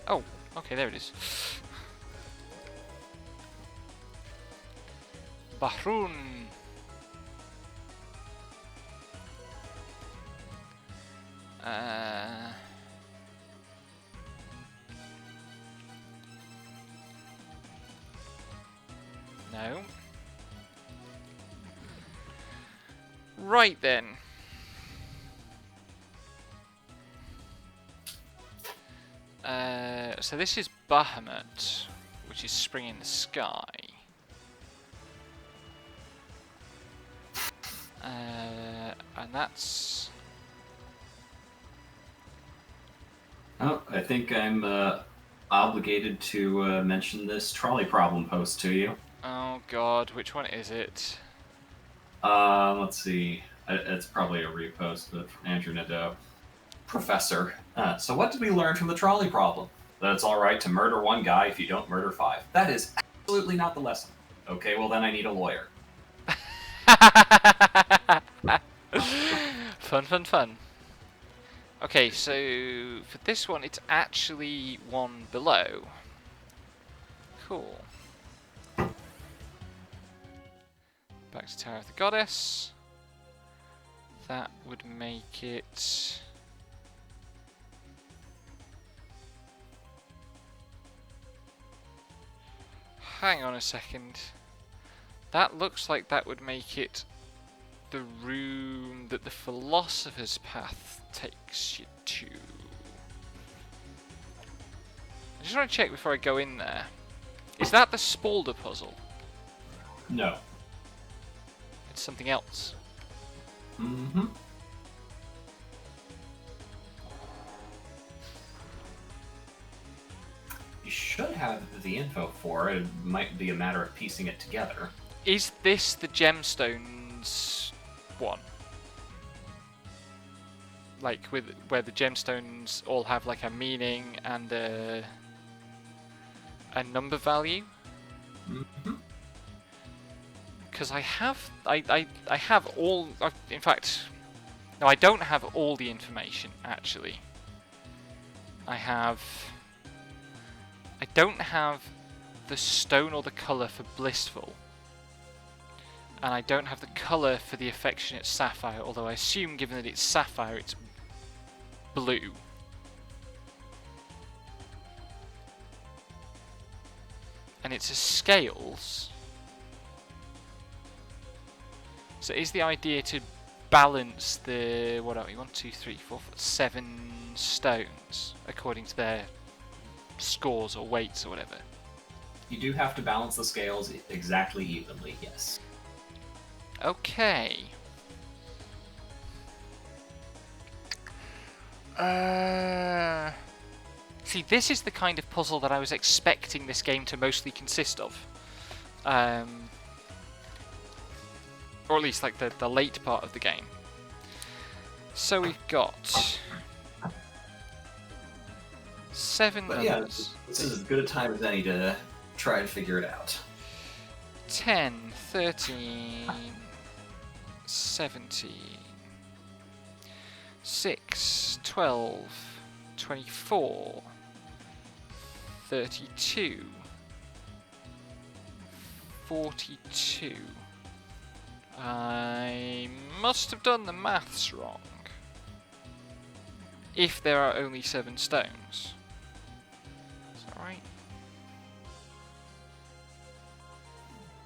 Oh, okay, there it is. Bahrun. No. Right then. So this is Bahamut, which is Spring in the Sky. And that's... Oh, I think I'm obligated to mention this trolley problem post to you. Oh god, which one is it? Let's see. It's probably a repost of Andrew Nadeau. Professor, so what did we learn from the trolley problem? That it's alright to murder one guy if you don't murder five. That is absolutely not the lesson. Okay, well then I need a lawyer. Fun, fun, fun. Okay, so for this one, it's actually one below. Cool. Back to Tower of the Goddess. That would make it... Hang on a second. That looks like that would make it the room that the Philosopher's Path takes you to. I just want to check before I go in there. Is that the Spalder puzzle? No. It's something else. Mm-hmm. You should have the info for. It might be a matter of piecing it together. Is this the gemstones one? Like where the gemstones all have like a meaning and a number value? Mm-hmm. Because I have all. In fact, no, I don't have all the information actually. I don't have the stone or the colour for blissful. And I don't have the colour for the affectionate sapphire, although I assume given that it's sapphire it's blue. And it's a scales. So is the idea to balance the, what are we, 1, 2, 3, 4, 7 stones according to their scores or weights or whatever? You do have to balance the scales exactly evenly, yes. Okay. See, this is the kind of puzzle that I was expecting this game to mostly consist of. Or at least like the late part of the game. So we've got 7 But numbers. yeah, this is as good a time as any to try and figure it out. 10, 13, 17, 6, 12, 24, 32, 42. I must have done the maths wrong. If there are only 7 stones. Is that right?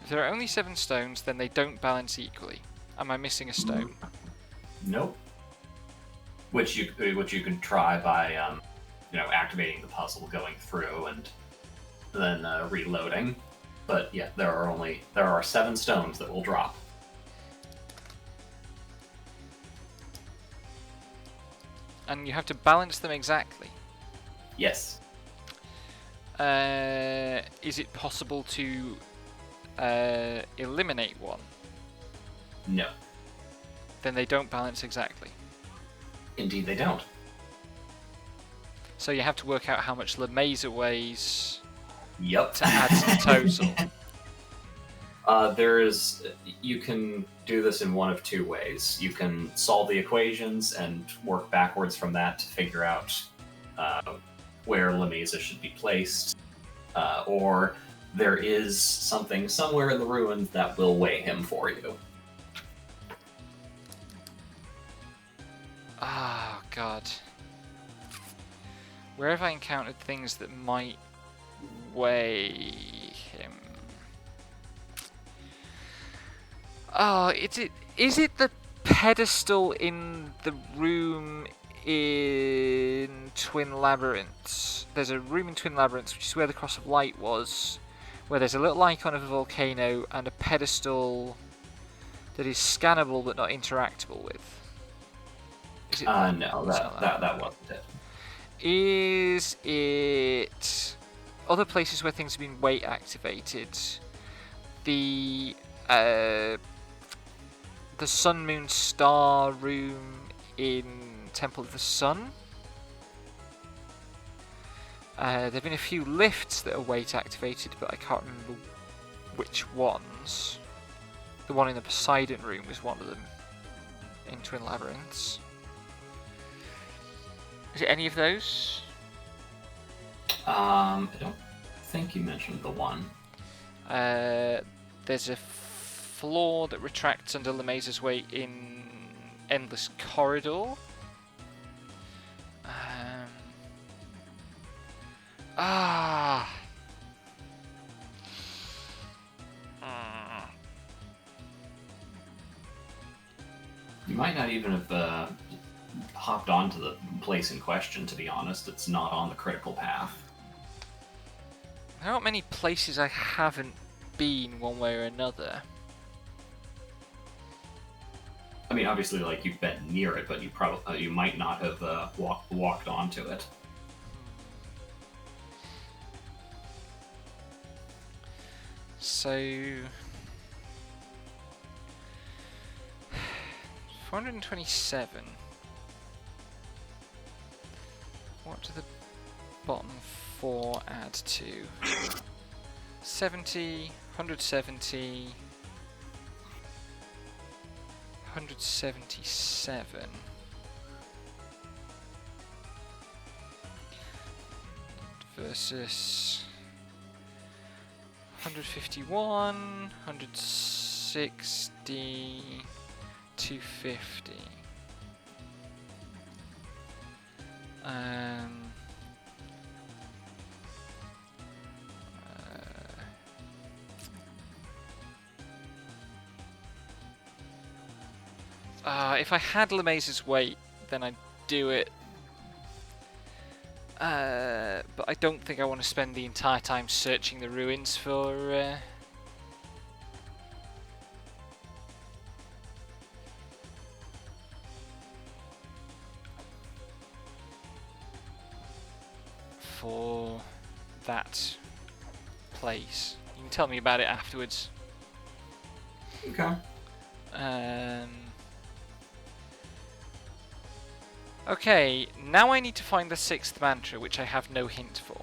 If there are only 7 stones, then they don't balance equally. Am I missing a stone? Nope. Which you can try by activating the puzzle, going through, and then reloading. But yeah, there are 7 stones that will drop. And you have to balance them exactly. Yes. Is it possible to eliminate one? No. Then they don't balance exactly. Indeed, they don't. So you have to work out how much La-Mulana weighs Yep. to add to the total. You can do this in one of 2 ways. You can solve the equations and work backwards from that to figure out where La-Mulana should be placed, or there is something somewhere in the ruins that will weigh him for you. Oh, God. Where have I encountered things that might weigh him? Oh, is it the pedestal in the room in Twin Labyrinths? There's a room in Twin Labyrinths, which is where the Cross of Light was, where there's a little icon of a volcano and a pedestal that is scannable but not interactable with. Is it that? No, that wasn't it. Is it other places where things have been weight activated? The Sun, Moon, Star room in Temple of the Sun. There have been a few lifts that are weight activated, but I can't remember which ones. The one in the Poseidon room was one of them in Twin Labyrinths. Is it any of those? I don't think you mentioned the one. There's a floor that retracts under La-Mulana's weight in Endless Corridor. You might not even have hopped onto the place in question, to be honest. It's not on the critical path. There aren't many places I haven't been one way or another. I mean, obviously, like, you've been near it, but you might not have walked onto it. So 427. What do the bottom 4 add to? 70, 170, 177. Versus 151, 160, 250. If I had LeMais's weight, then I'd do it. But I don't think I want to spend the entire time searching the ruins for... for that place. You can tell me about it afterwards. Okay. Okay, now I need to find the 6th mantra, which I have no hint for.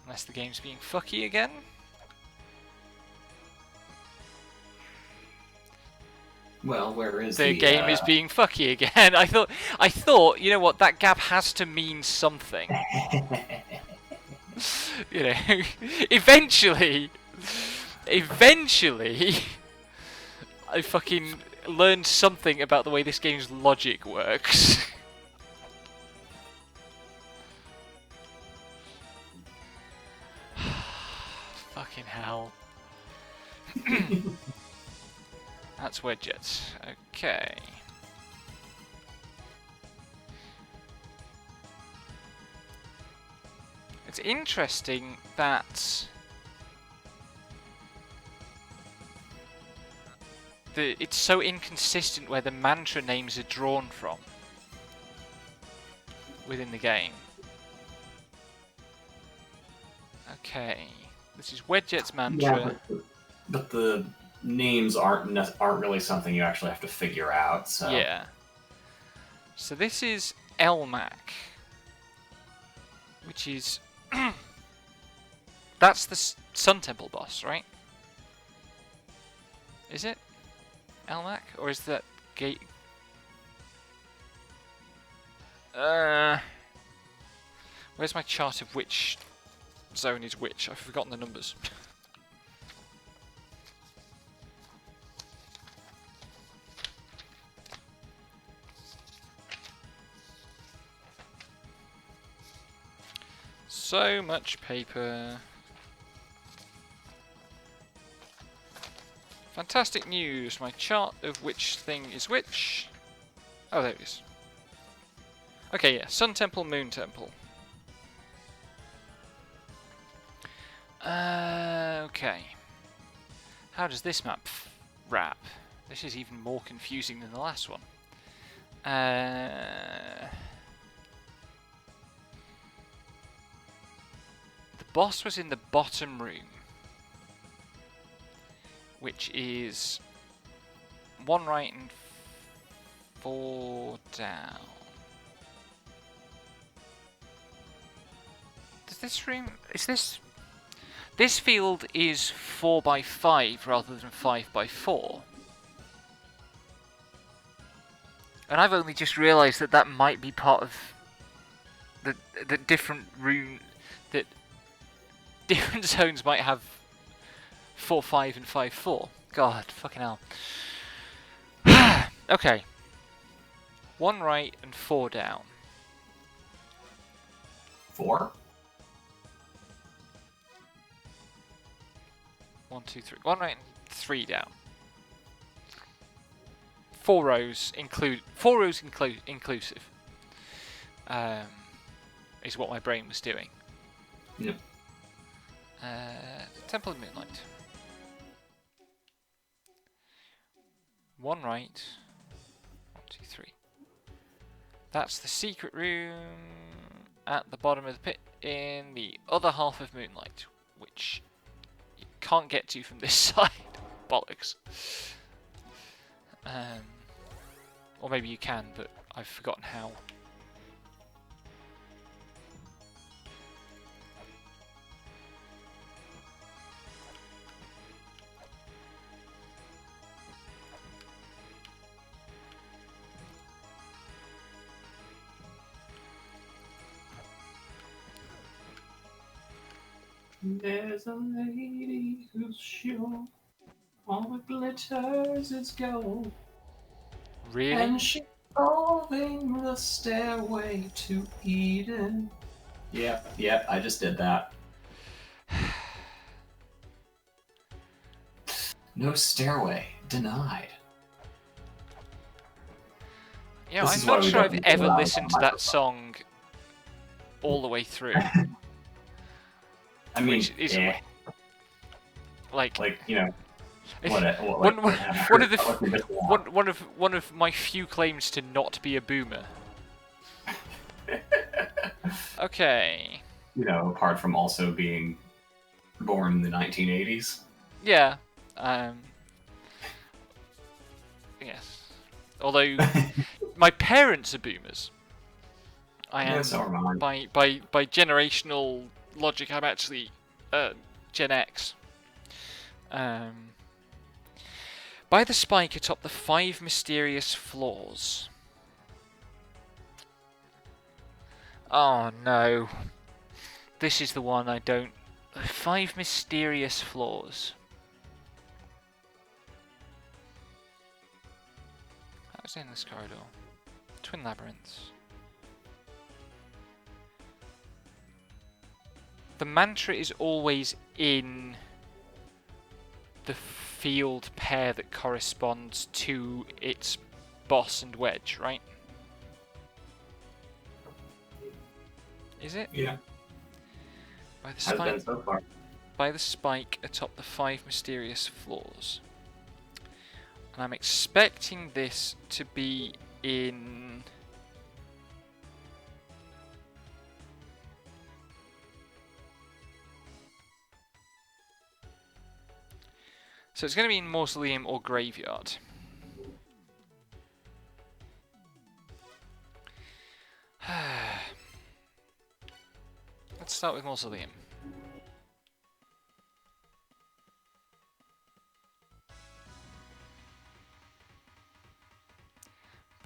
Unless the game's being fucky again. Well, where is the game is being fucky again? I thought, you know what, that gap has to mean something. You know, eventually, I fucking learned something about the way this game's logic works. Fucking hell. That's Wedget. Okay. It's interesting that it's so inconsistent where the mantra names are drawn from within the game. Okay, this is Wedget's mantra. Yeah, but the names aren't really something you actually have to figure out. So yeah. So this is Elmac, which is that's the Sun Temple boss, right? Is it Elmac, or is that Gate? Where's my chart of which zone is which? I've forgotten the numbers. So much paper. Fantastic news! My chart of which thing is which. Oh, there it is. Okay, yeah. Sun Temple, Moon Temple. Okay. How does this map wrap? This is even more confusing than the last one. The boss was in the bottom room, which is 1 right and 4 down. Does this room... is this... This field is 4 by 5 rather than 5 by 4. And I've only just realised that that might be part of the different room... that different zones might have 4, 5 and 5, 4. God, fucking hell. Okay. 1 right and 4 down. 4? 1, 2, 3. 1 right and 3 down. 4 rows inclusive. Is what my brain was doing. Yep. Temple of Moonlight. one right. 1, 2, 3. That's the secret room at the bottom of the pit in the other half of Moonlight, which you can't get to from this side. Bollocks. Or maybe you can, but I've forgotten how. There's a lady who's sure all the glitters is gold. Really? And she's solving the stairway to Eden. Yep, I just did that. No stairway. Denied. Yeah, This I'm is why not we sure don't I've need ever loud listened to that microphone. song all the way through. I mean, Which is like you know, one of my few claims to not be a boomer. Okay. You know, apart from also being born in the 1980s. Yeah. Yes. Although my parents are boomers. I am Yeah, so am I. by generational logic. I'm actually Gen X. By the spike atop the 5 mysterious floors. Oh no. This is the one I don't... 5 mysterious floors. What's in this corridor? Twin labyrinths. The mantra is always in the field pair that corresponds to its boss and wedge, right? Is it? Yeah. By the Has spike, been so far. by the spike atop the 5 mysterious floors. And I'm expecting this to be in... So it's going to be in Mausoleum or Graveyard. Let's start with Mausoleum.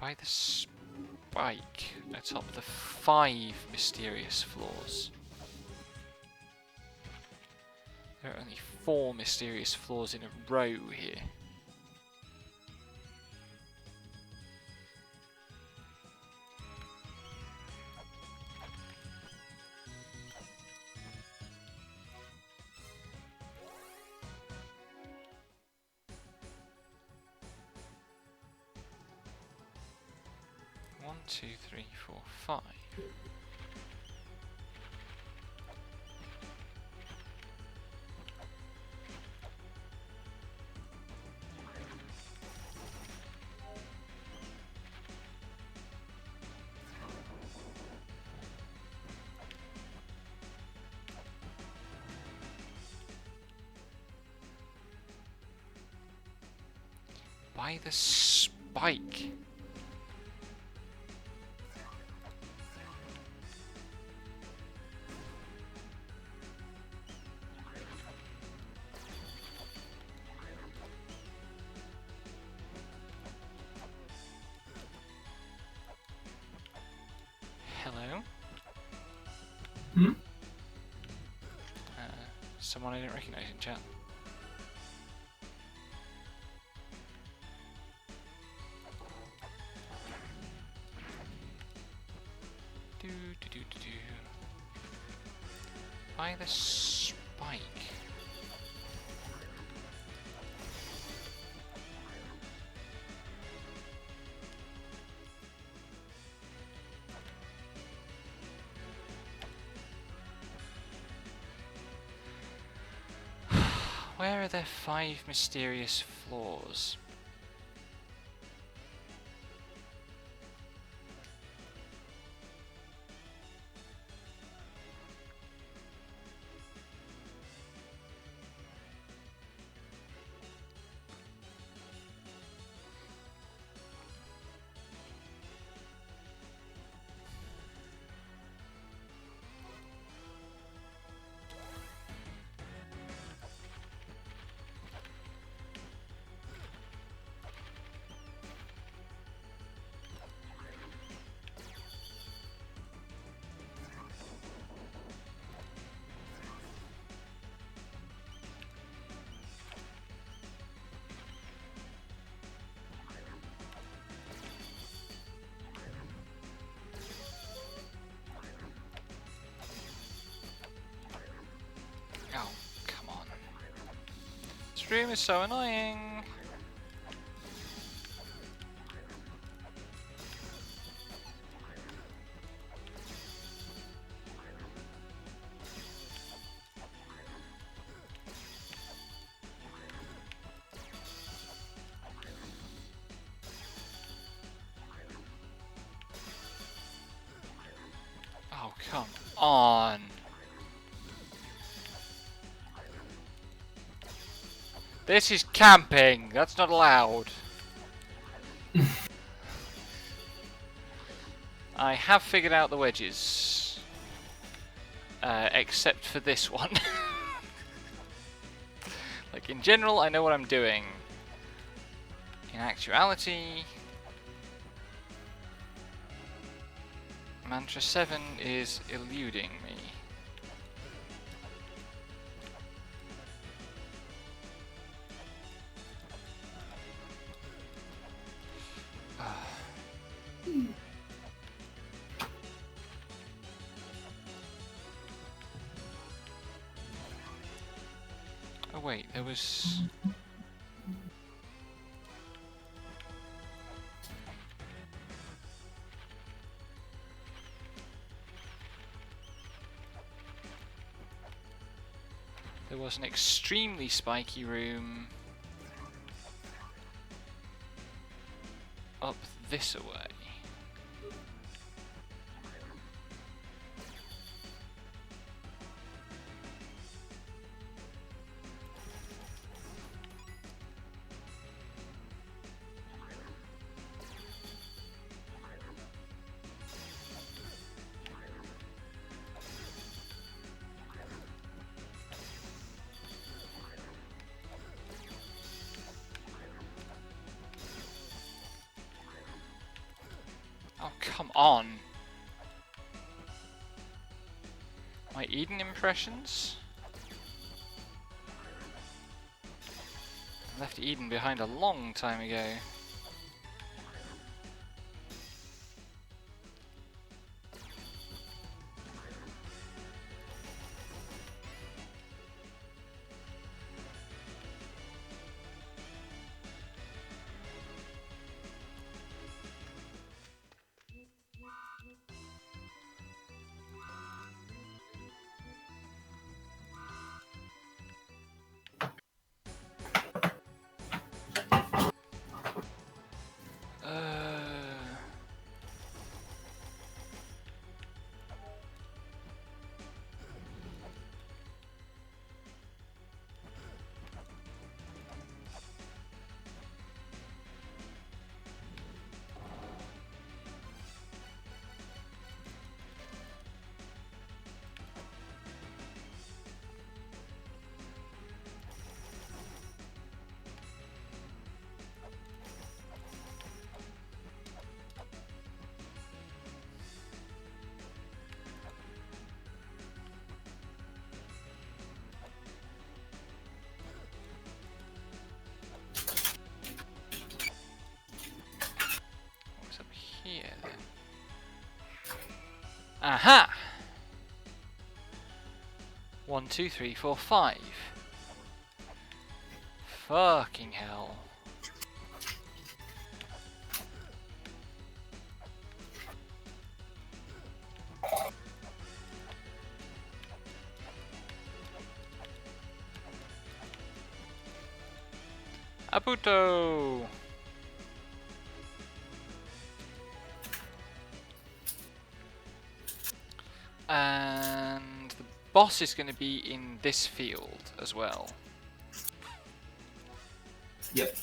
By the spike atop the 5 mysterious floors. There are only 4 mysterious floors in a row here. One, two, three, four, 5. By the spike. Hello? Hmm? Someone I didn't recognise in chat. Do. By the spike. Where are there 5 mysterious floors? This room is so annoying. Oh, come on. This is camping. That's not allowed. I have figured out the wedges. Except for this one. Like, in general, I know what I'm doing. In actuality... Mantra 7 is eluding me. Oh wait, there was... There was an extremely spiky room up this away. Oh, come on. My Eden impressions? I left Eden behind a long time ago. What's up here then? Aha! 1, 2, 3, 4, 5. Fucking hell. Abuto! And the boss is going to be in this field as well. Yep.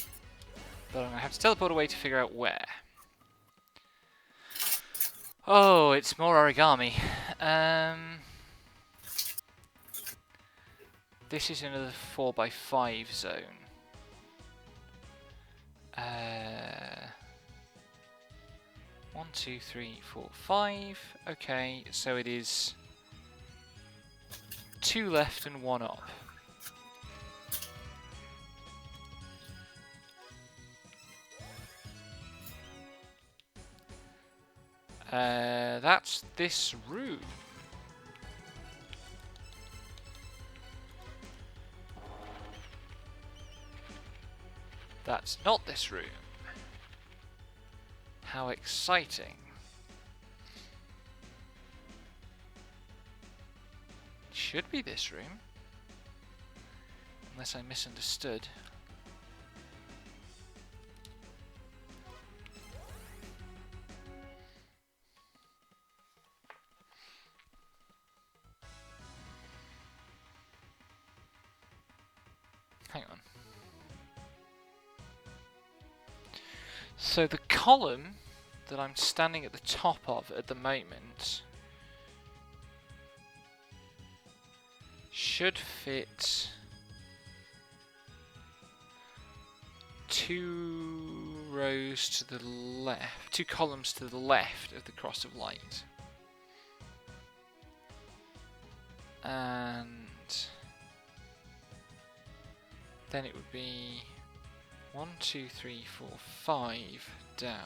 But I'm going to have to teleport away to figure out where. Oh, it's more origami. This is another 4x5 zone. 1, 2, 3, 4, 5. Okay, so it is 2 left and 1 up. That's this room. That's not this room. How exciting. Should be this room. Unless I misunderstood. Hang on. So the column that I'm standing at the top of at the moment should fit 2 rows to the left, 2 columns to the left of the cross of light. And then it would be 1, 2, 3, 4, 5 down.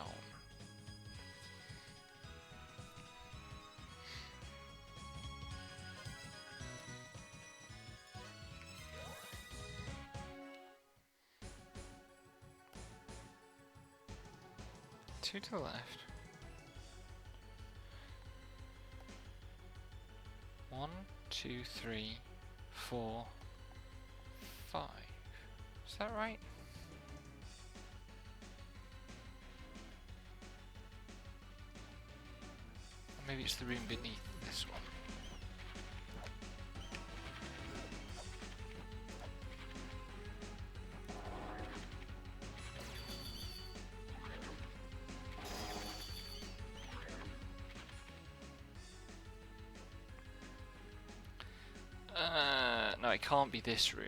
Two to the left. 1, 2, 3, 4, 5. Is that right? Or maybe it's the room beneath this one. No, it can't be this room.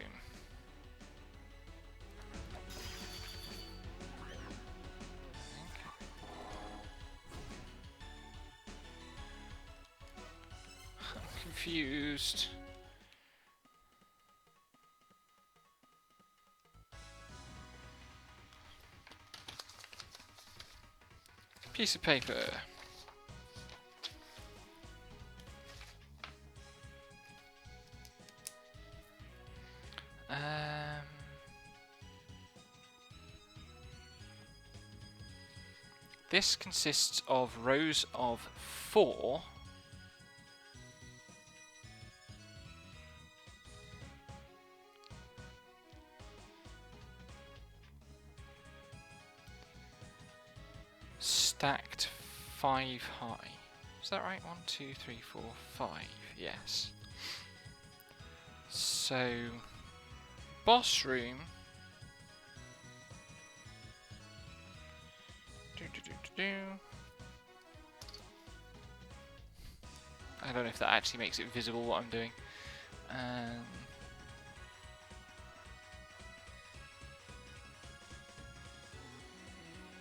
I'm confused. Piece of paper. This consists of rows of 4. Stacked 5 high. Is that right? 1, 2, 3, 4, 5. Yes. So, boss room. I don't know if that actually makes it visible what I'm doing.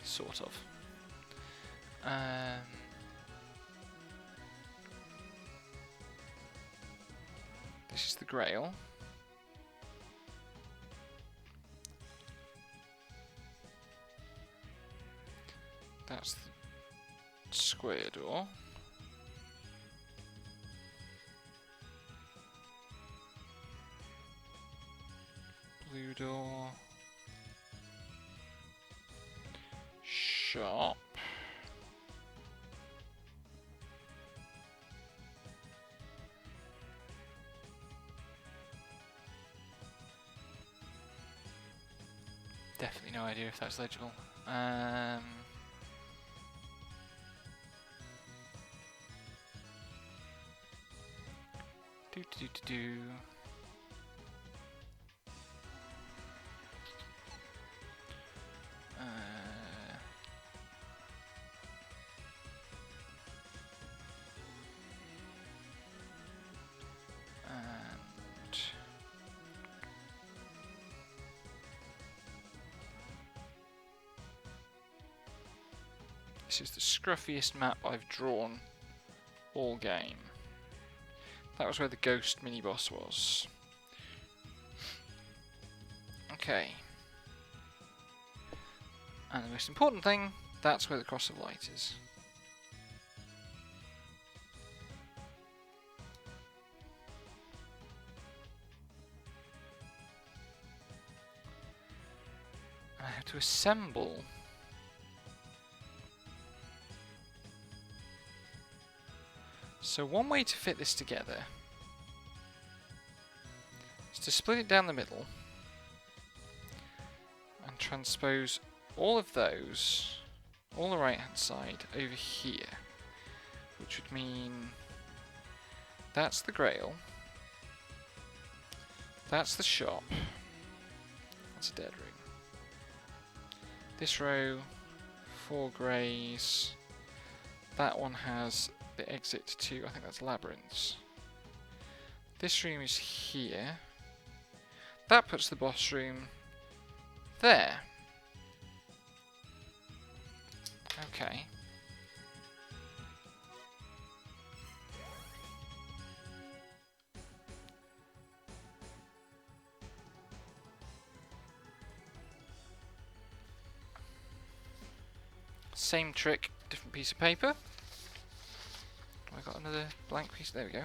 Sort of. This is the Grail. That's the square door. Blue door. Shop. Definitely no idea if that's legible. Do. And this is the scruffiest map I've drawn all game. That was where the ghost mini-boss was. Okay. And the most important thing, that's where the cross of light is. I have assemble. So one way to fit this together is to split it down the middle and transpose all of those, all the right hand side, over here, which would mean that's the Grail, that's the shop, that's a dead room. This row, 4 greys, that one has the exit to, I think that's Labyrinths. This room is here. That puts the boss room there. Okay. Same trick, different piece of paper. I got another blank piece. There we go.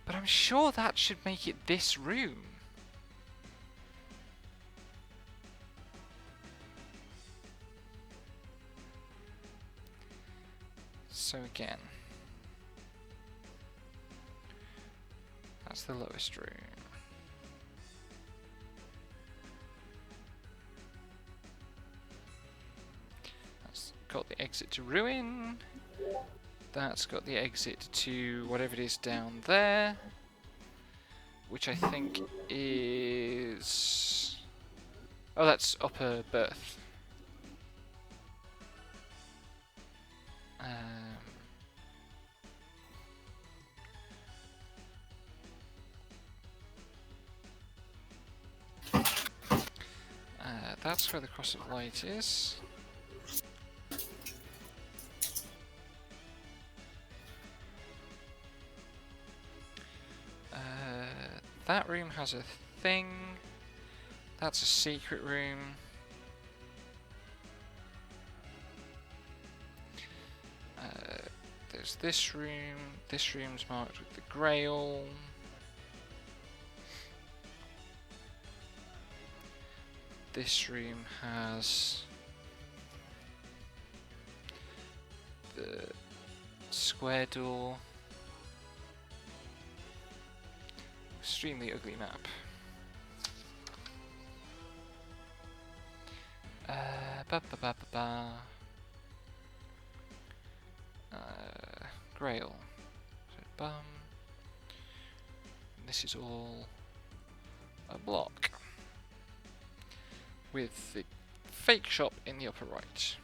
But I'm sure that should make it this room. So again, that's the lowest room. That's got the exit to Ruin. That's got the exit to whatever it is down there, which I think is... oh, that's Upper Berth. That's where the Cross of Light is. That room has a thing. That's a secret room. There's this room. This room's marked with the Grail. This room has the square door. Extremely ugly map. Grail. So bum. And this is all a block with the fake shop in the upper right.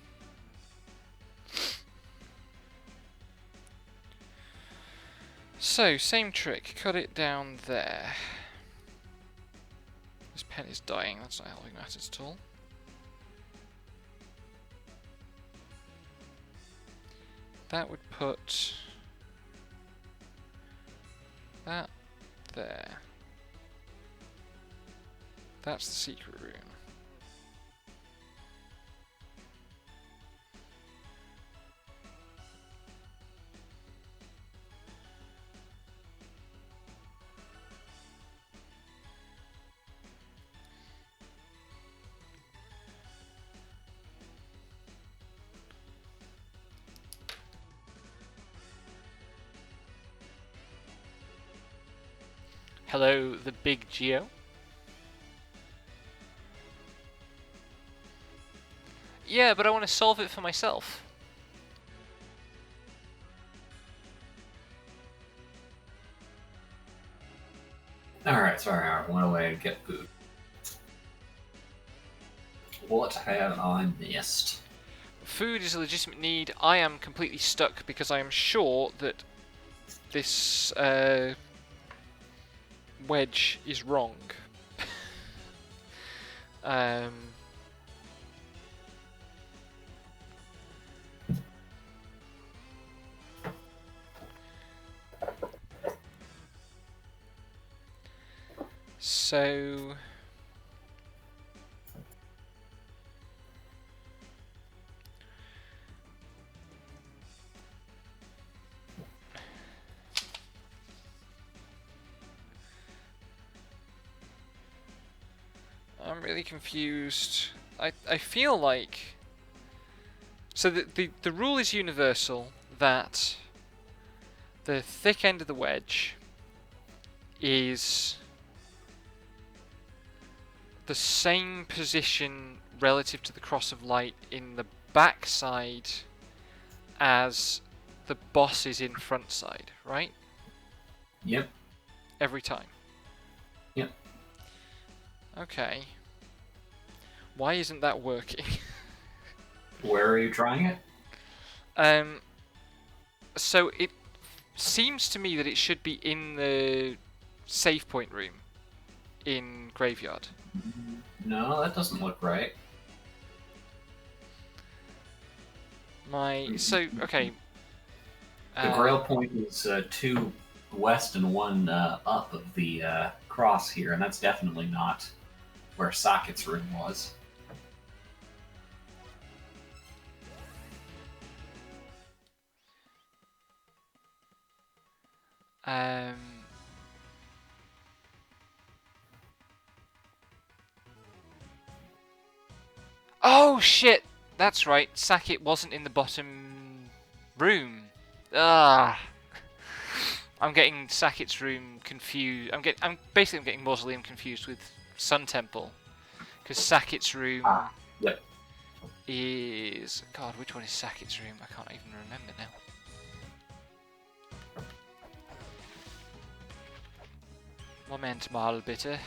So, same trick, cut it down there. This pen is dying, that's not helping matters at all. That would put that there. That's the secret room. Hello, the big Geo. Yeah, but I want to solve it for myself. Alright, sorry, I went away to get food. What have I missed? Food is a legitimate need. I am completely stuck because I am sure that this wedge is wrong. So I'm really confused. I feel like... So the rule is universal that the thick end of the wedge is the same position relative to the cross of light in the backside as the boss is in front side, right? Yep. Every time. Yep. Okay. Why isn't that working? Where are you trying it? So it seems to me that it should be in the save point room in Graveyard. No, that doesn't look right. Okay. The Grail point is 2 west and 1 up of the cross here, and that's definitely not where Socket's room was. Oh shit! That's right. Sackett wasn't in the bottom room. Ah. I'm getting Sackett's room confused. I'm getting Mausoleum confused with Sun Temple, because Sackett's room Yep. is... God, which one is Sackett's room? I can't even remember now. Moment mal bitte.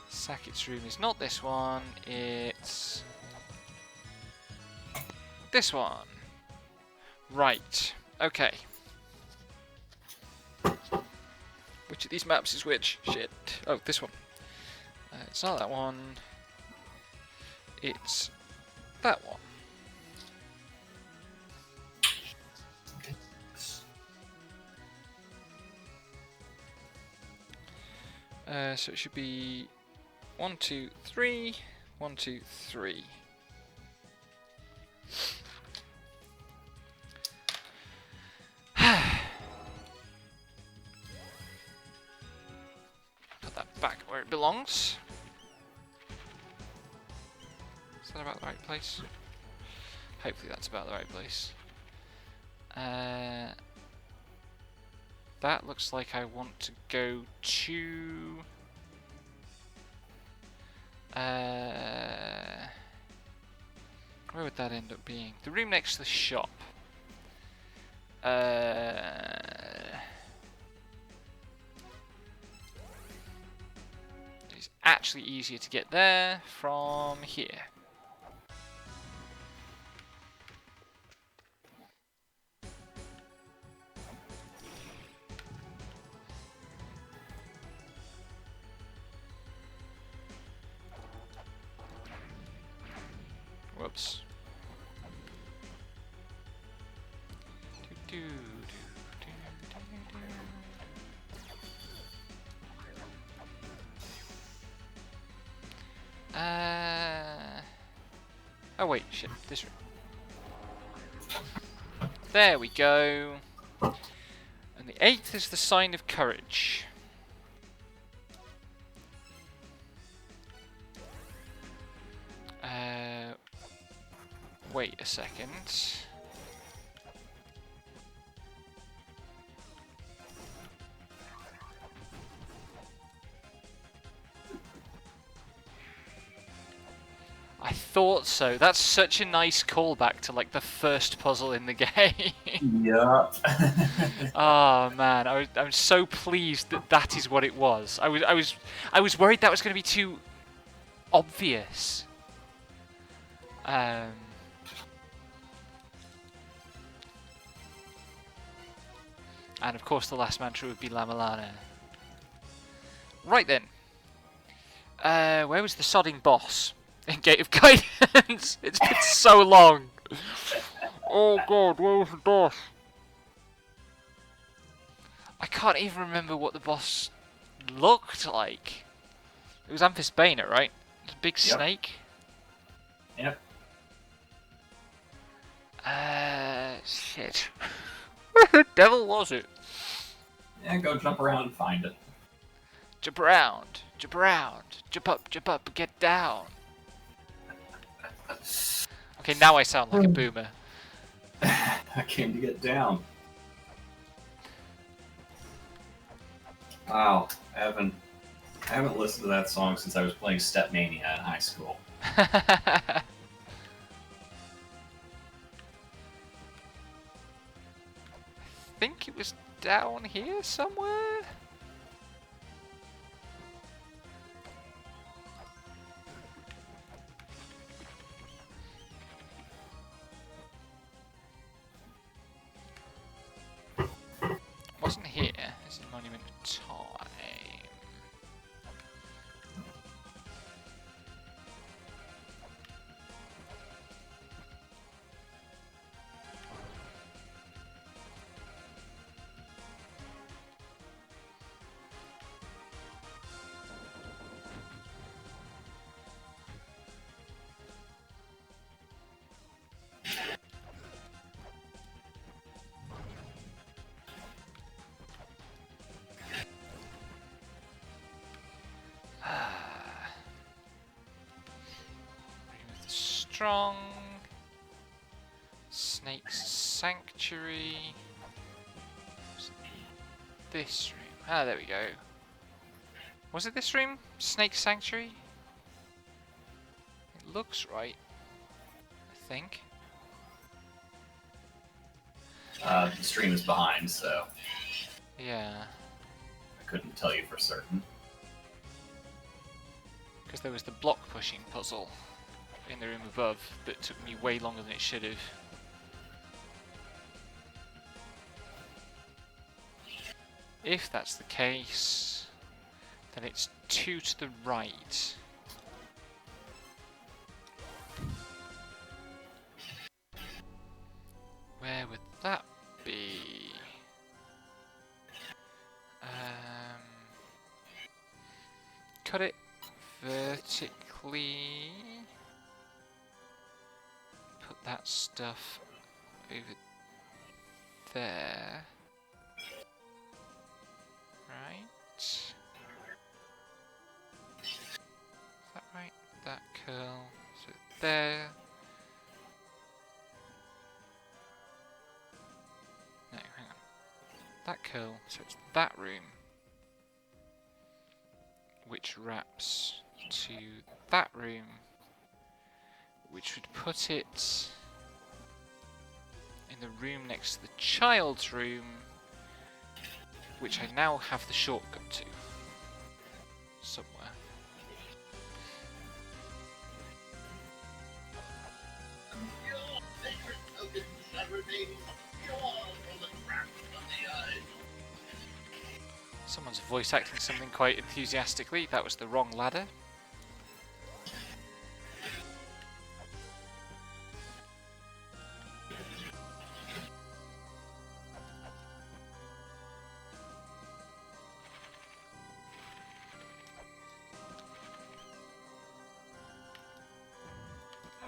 Sackett's room is not this one, it's this one. Right, okay. Which of these maps is which? Shit. Oh, this one. It's not that one. It's that one. So it should be 1, 2, 3. 1, 2, 3. Put that back where it belongs. Is that about the right place? Hopefully that's about the right place. That looks like I want to go to... where would that end up being? The room next to the shop. It's actually easier to get there from here. Whoops. Oh wait, shit, this room. There we go. And the 8th is the sign of courage. Wait a second. I thought so. That's such a nice callback to like the first puzzle in the game. Yup. Oh man, I'm so pleased that that is what it was. I was worried that was going to be too obvious. And of course the last mantra would be La-Mulana. Right then. Where was the sodding boss? In Gate of Guidance! It's been so long! Oh god, where was the boss? I can't even remember what the boss looked like. It was Amphis Baner, right? It was a big snake. Yep. Shit. Where the devil was it? Yeah, go jump around and find it. Jump around, jump up, get down. Okay, now I sound like a boomer. I came to get down. Wow, I haven't listened to that song since I was playing Stepmania in high school. I think it was down here somewhere. Wasn't here. This is Monument of Time. Strong. Snake's Sanctuary. This room. Ah, there we go. Was it this room? Snake's Sanctuary? It looks right. I think. The stream is behind, so Yeah. I couldn't tell you for certain. Because there was the block pushing puzzle in the room above that took me way longer than it should have. If that's the case, then it's 2 to the right. Where would that be? Cut it vertically. Put that stuff over there. Right. Is that right? That curl. So there. No, hang on. That curl. So it's that room, which wraps to that room, which would put it in the room next to the child's room, which I now have the shortcut to somewhere. Someone's voice acting something quite enthusiastically. That was the wrong ladder.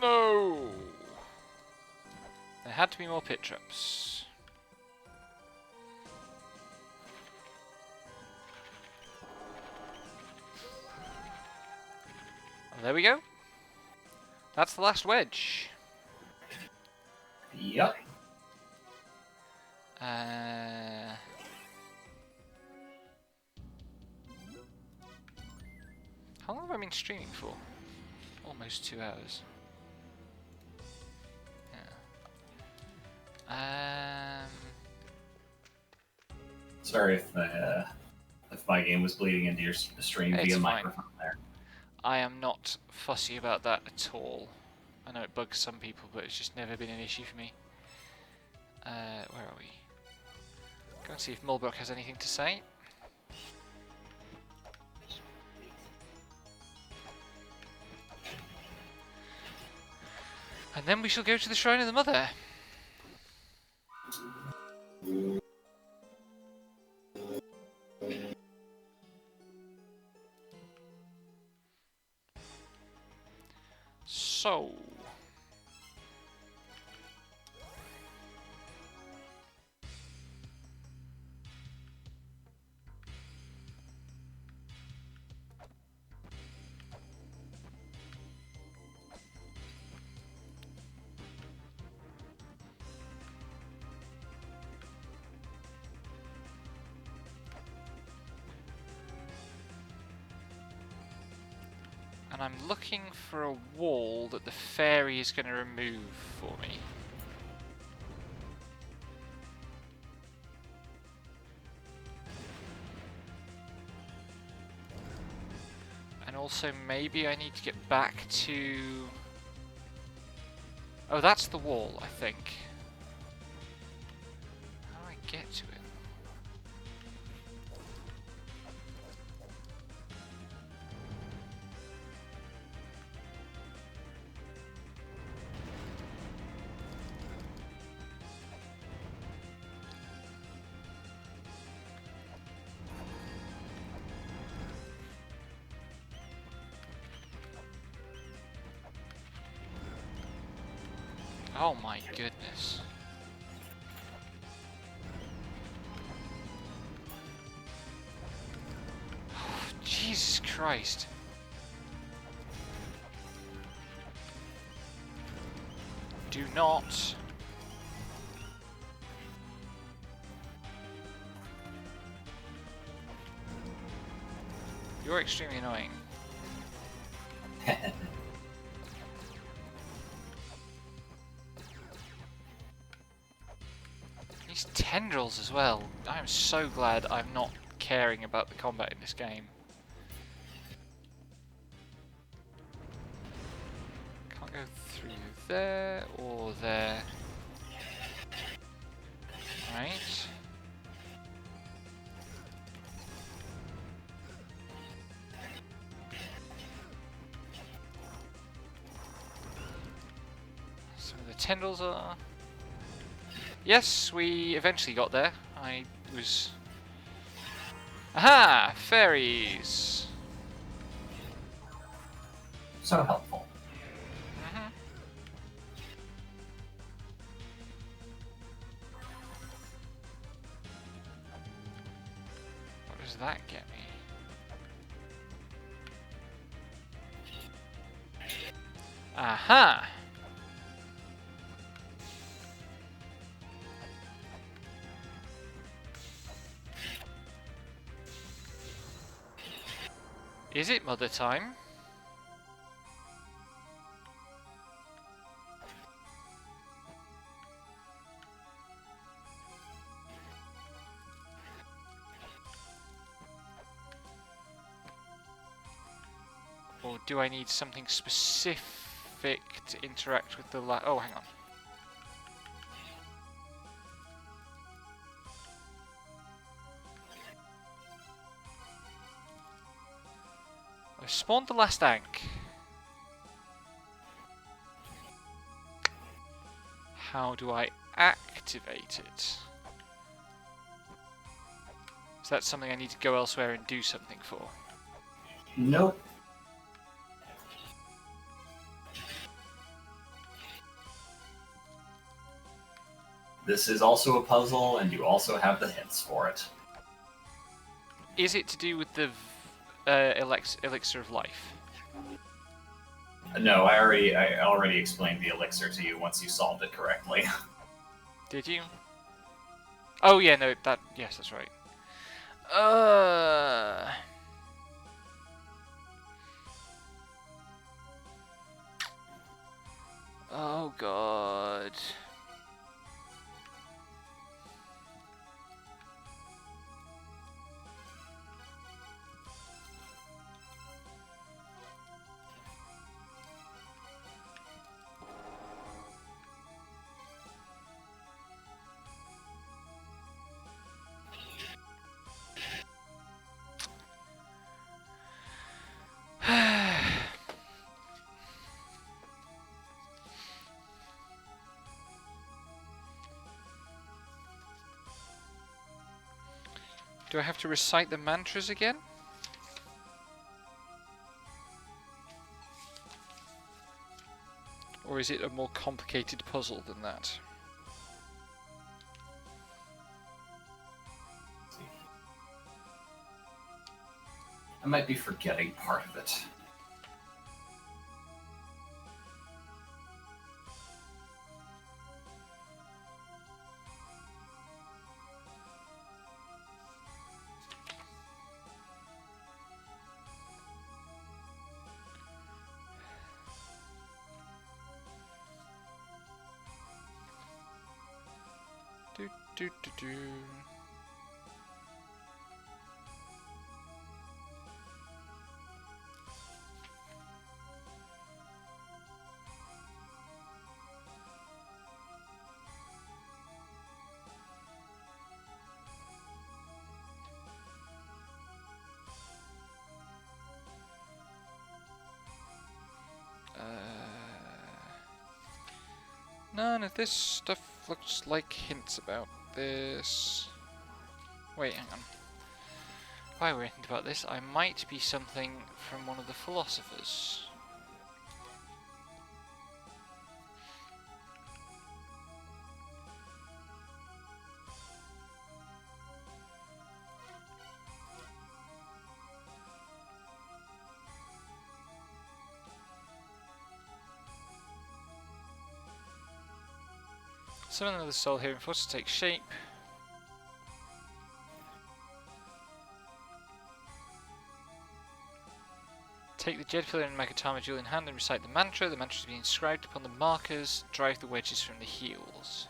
No! There had to be more pit traps. There we go. That's the last wedge. Yep. How long have I been streaming for? Almost 2 hours. Yeah. Sorry if my game was bleeding into your stream It's via fine. microphone there. I am not fussy about that at all. I know it bugs some people, but it's just never been an issue for me. Where are we? Go and see if Mulbrook has anything to say. And then we shall go to the Shrine of the Mother. So, And I'm looking for a wall that the fairy is going to remove for me. And also maybe I need to get back to... Oh, that's the wall, I think. How do I get to it? Oh my goodness. Jesus Christ. Do not. You're extremely annoying. These tendrils as well. I am so glad I'm not caring about the combat in this game. Can't go through there or there. Right. Some of the tendrils are... Yes, we eventually got there. I was... Aha! Fairies! So helpful. Mm-hmm. What does that get me? Aha! Is it mother time? Or do I need something specific to interact with the oh, hang on. I spawned the last Ankh. How do I activate it? Is that something I need to go elsewhere and do something for? Nope. This is also a puzzle, and you also have the hints for it. Is it to do with the elixir of life? No, I already explained the elixir to you once you solved it correctly. Did you? Oh yeah, no, yes, that's right. Oh god. Do I have to recite the mantras again? Or is it a more complicated puzzle than that? I might be forgetting part of it. Do, do, do, do. None of this stuff looks like hints about this. Wait, hang on. While we're thinking about this, I might be something from one of the philosophers. Summon another soul here and force to take shape. Take the Jed Pillar and Magatama jewel in hand and recite the mantra. The mantra is being inscribed upon the markers. Drive the wedges from the heels.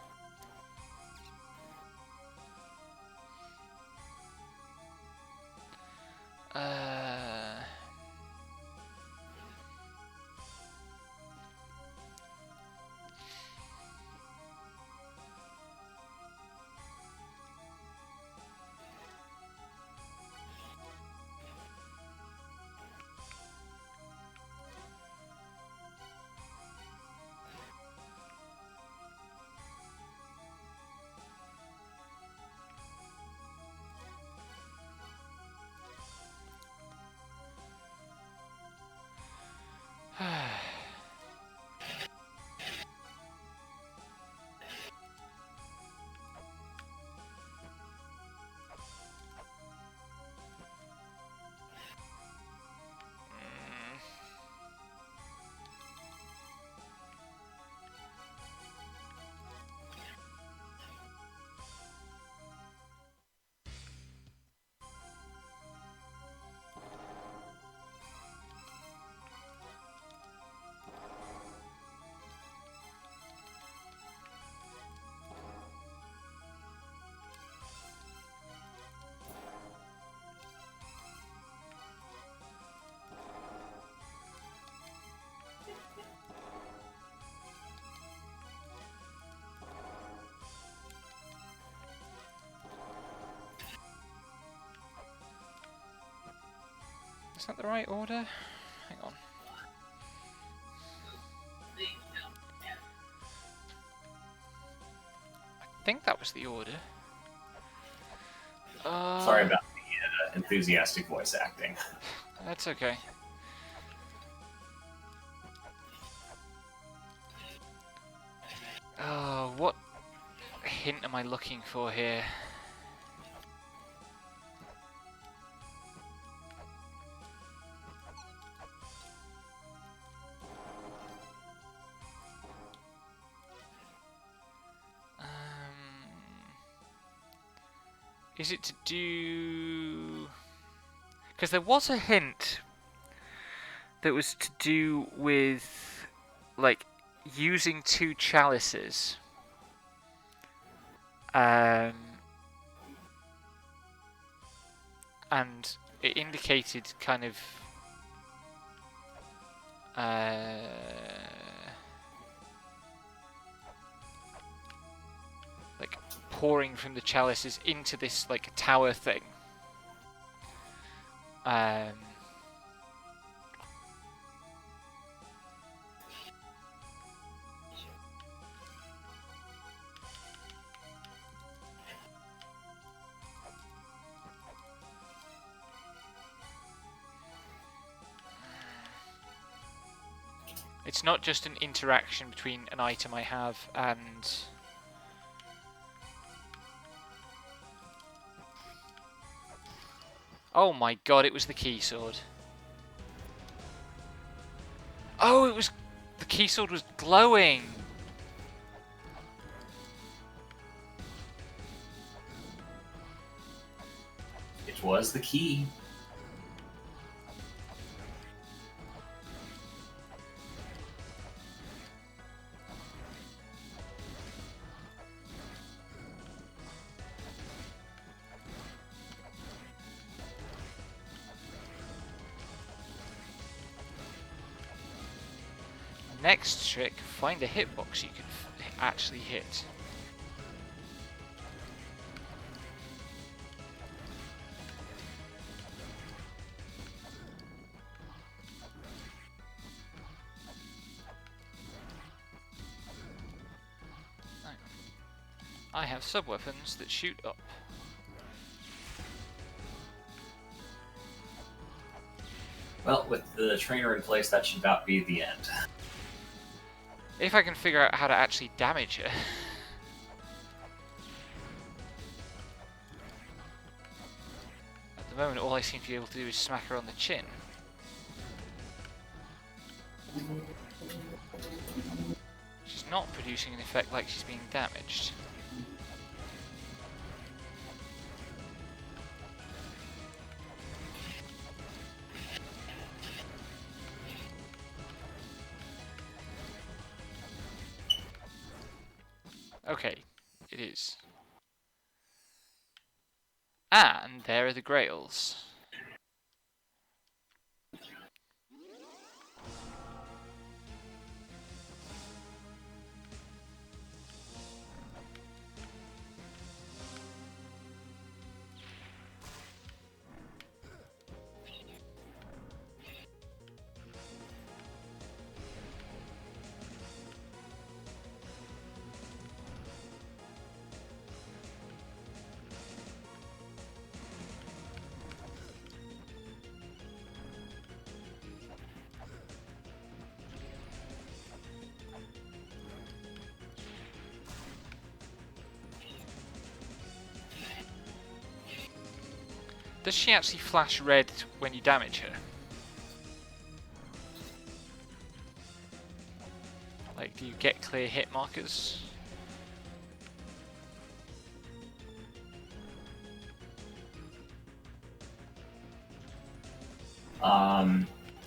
Is that the right order? Hang on. I think that was the order. Sorry about the enthusiastic voice acting. That's okay. Oh, what hint am I looking for here? Is it to do... Because there was a hint that was to do with, like, using two chalices. And it indicated kind of... like pouring from the chalices into this like tower thing. It's not just an interaction between an item I have and... Oh my god, it was the key sword. Oh, it was... The key sword was glowing! It was the key. Next trick, find a hitbox you can actually hit. I have sub-weapons that shoot up. Well, with the trainer in place, that should about be the end. If I can figure out how to actually damage her. At the moment, all I seem to be able to do is smack her on the chin. She's not producing an effect like she's being damaged. Okay, it is. And there are the Grails. Does she actually flash red when you damage her? Like, do you get clear hit markers?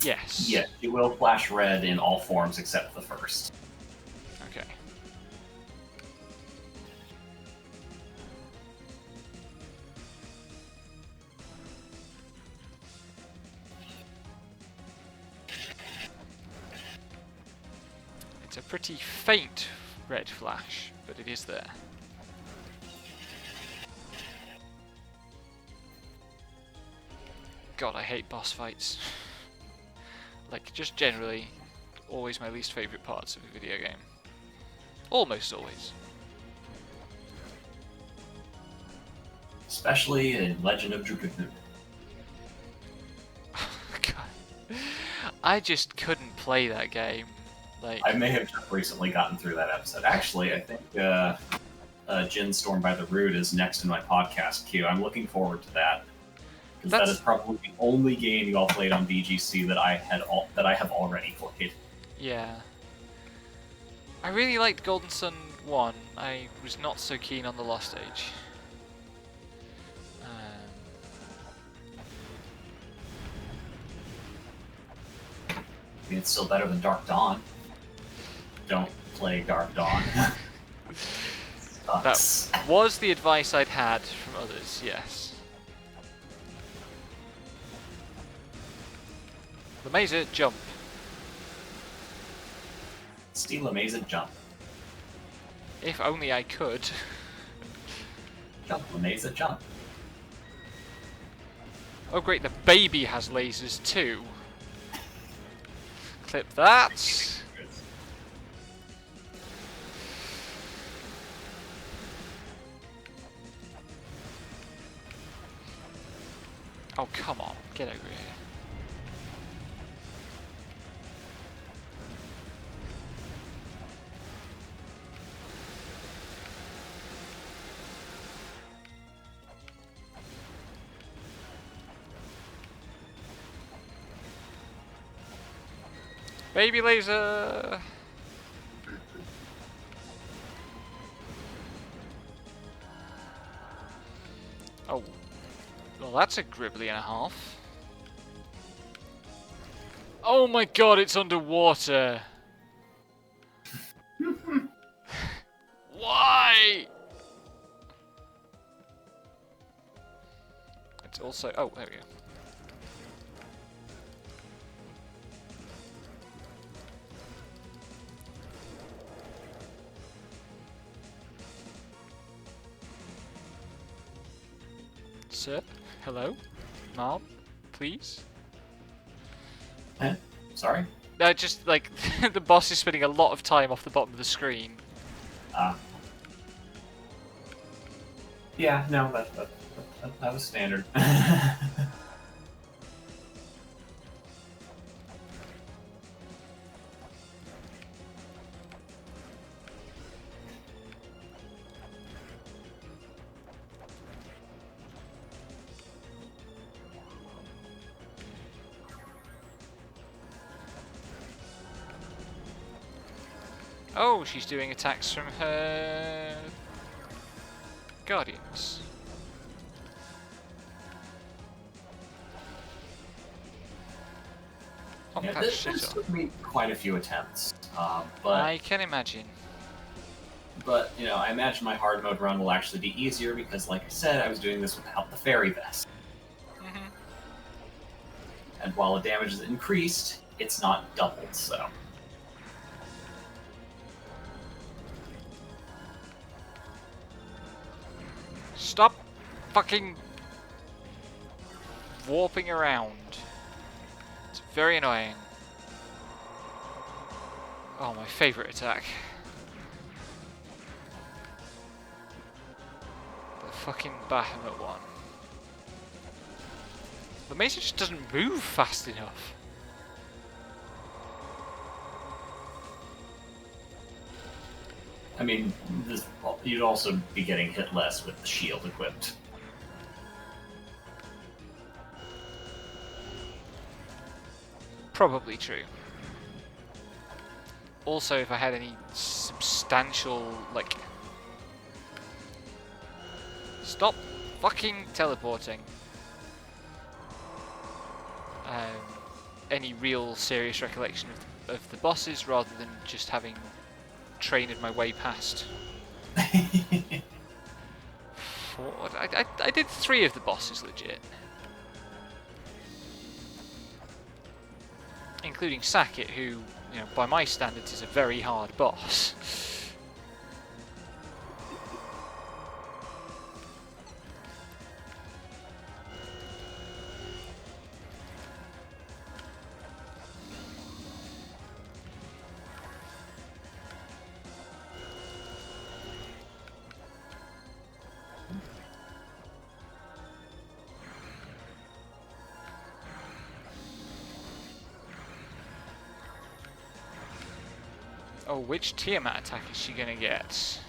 Yes. Yes, it will flash red in all forms except the first. Okay. It's a pretty faint red flash, but it is there. God, I hate boss fights. Like, just generally, always my least favourite parts of a video game. Almost always. Especially in Legend of Drukutnu. God. I just couldn't play that game. Like, I may have just recently gotten through that episode. Actually, I think Jin Storm by the Root is next in my podcast queue. I'm looking forward to that. Because that is probably the only game you all played on BGC that I have already played. yeah. I really liked Golden Sun 1. I was not so keen on the Lost Age. I mean, it's still better than Dark Dawn. Don't play Dark Dawn. That was the advice I'd had from others, yes. The Mazer, jump. Steal a Mazer, jump. If only I could. Jump, La Mazer, jump. Oh great, the baby has lasers too. Clip that. Oh come on, get over here. Baby laser! Oh. Well, that's a gribbly and a half. Oh my god, it's underwater! Why? It's also... Oh, there we go. Sir? Hello? Mom? Please? Eh? Sorry? Just like the boss is spending a lot of time off the bottom of the screen. Yeah, no, that was standard. Oh, she's doing attacks from her guardians. Oh, Yeah, that this shit off. took me quite a few attempts, but I can imagine. you know, I imagine my hard mode run will actually be easier because, like I said, I was doing this without the fairy vest. Mhm. And while the damage is increased, it's not doubled, so. Stop fucking warping around. It's very annoying. Oh, my favourite attack. The fucking Bahamut one. The Mesa just doesn't move fast enough. I mean, you'd also be getting hit less with the shield equipped. Probably true. Also, if I had any substantial, like... Stop fucking teleporting. Any real serious recollection of the bosses rather than just having trained my way past. I did 3 of the bosses legit. Including Sackett, who, you know, by my standards is a very hard boss. Oh, which Tiamat attack is she gonna get?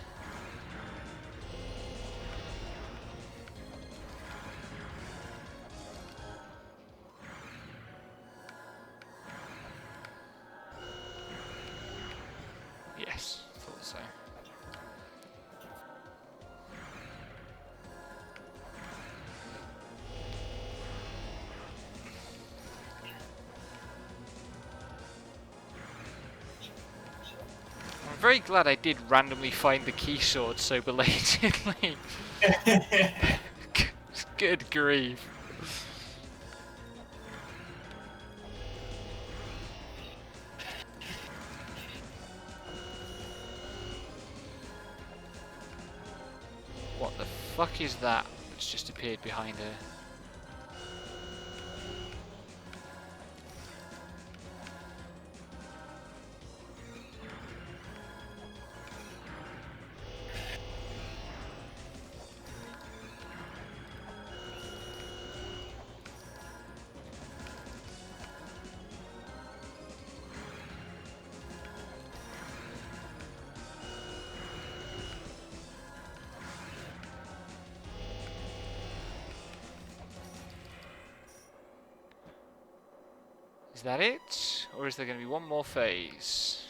Yes, thought so. I'm very glad I did randomly find the key sword so belatedly. Good grief. What the fuck is that that's just appeared behind her? Is that it? Or is there going to be one more phase?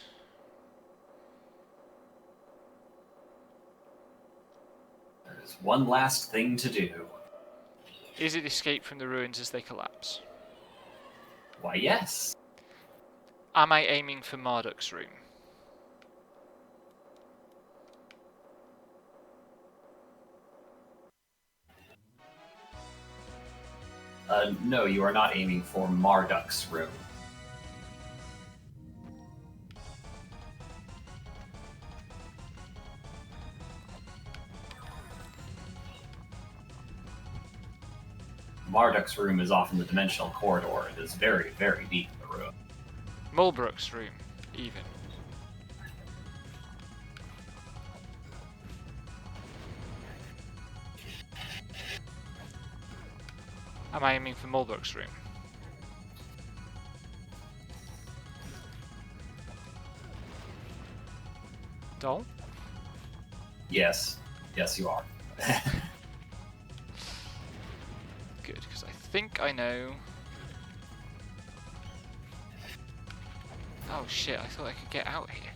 There's one last thing to do. Is it escape from the ruins as they collapse? Why, yes. Am I aiming for Marduk's room? No, you are not aiming for Marduk's room. Marduk's room is off in the dimensional corridor. It is very, very deep in the room. Mulbrook's room, even. Am I aiming for Mulbrook's room? Doll? Yes. Yes, you are. Good, because I think I know... Oh shit, I thought I could get out here.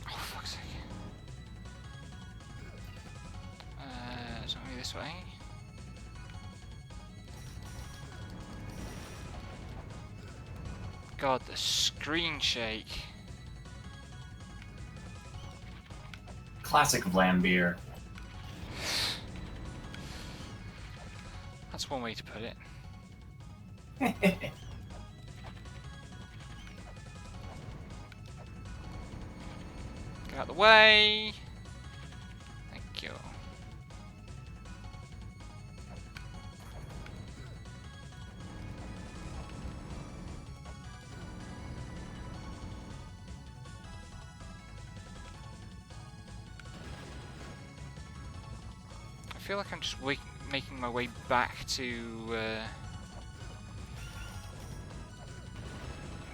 Oh, fuck's sake. It's not going this way. God, the screen shake. Classic Vlambeer. That's one way to put it. Get out of the way. Thank you. I feel like I'm just making my way back to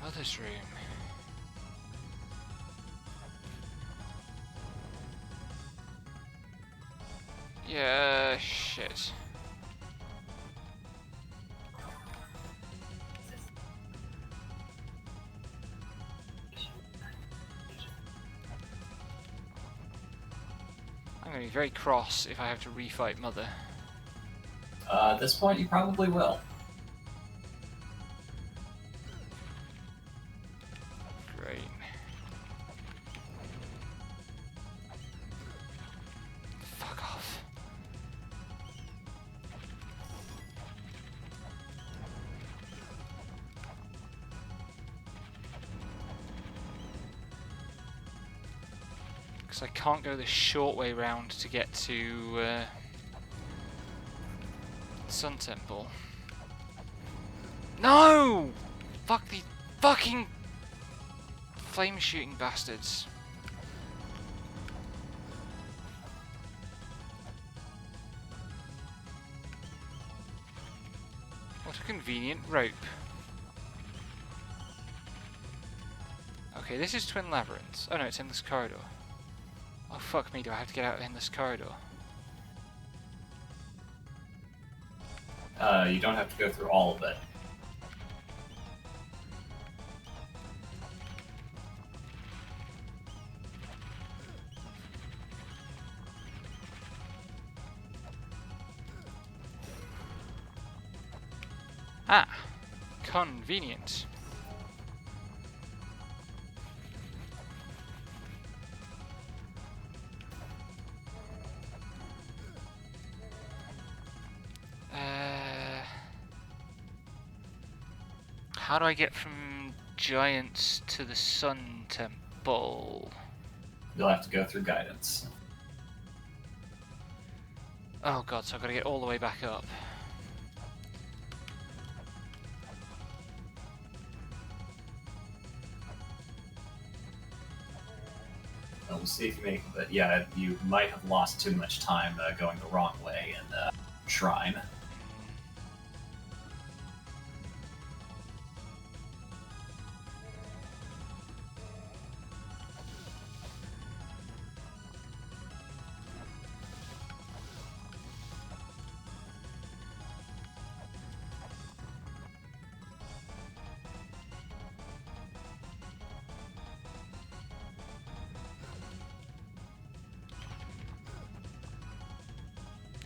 Mother's room. Yeah, shit. I'm going to be very cross if I have to refight Mother. At this point, you probably will. Great. Fuck off. Because I can't go the short way round to get to Sun Temple. No! Fuck these fucking flame shooting bastards. What a convenient rope. Okay, this is Twin Labyrinths. Oh no, it's in this corridor. Oh fuck me, do I have to get out in this corridor? You don't have to go through all of it. Ah, convenient. How do I get from Giants to the Sun Temple? You'll have to go through guidance. Oh god, so I've got to get all the way back up. We'll see if you make it, but yeah, you might have lost too much time going the wrong way in Shrine.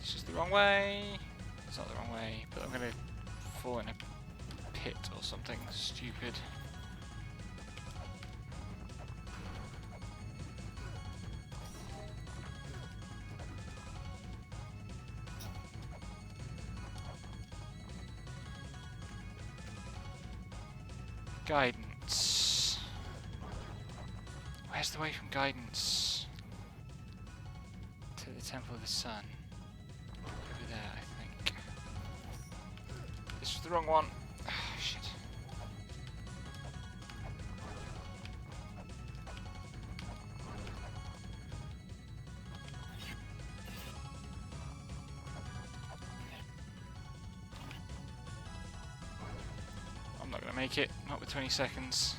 This is the wrong way. It's not the wrong way, but I'm gonna fall in a pit or something stupid. Guidance. Where's the way from guidance? To the Temple of the Sun. Over there, I think. This was the wrong one. Ah, shit. I'm not gonna make it. Not with 20 seconds.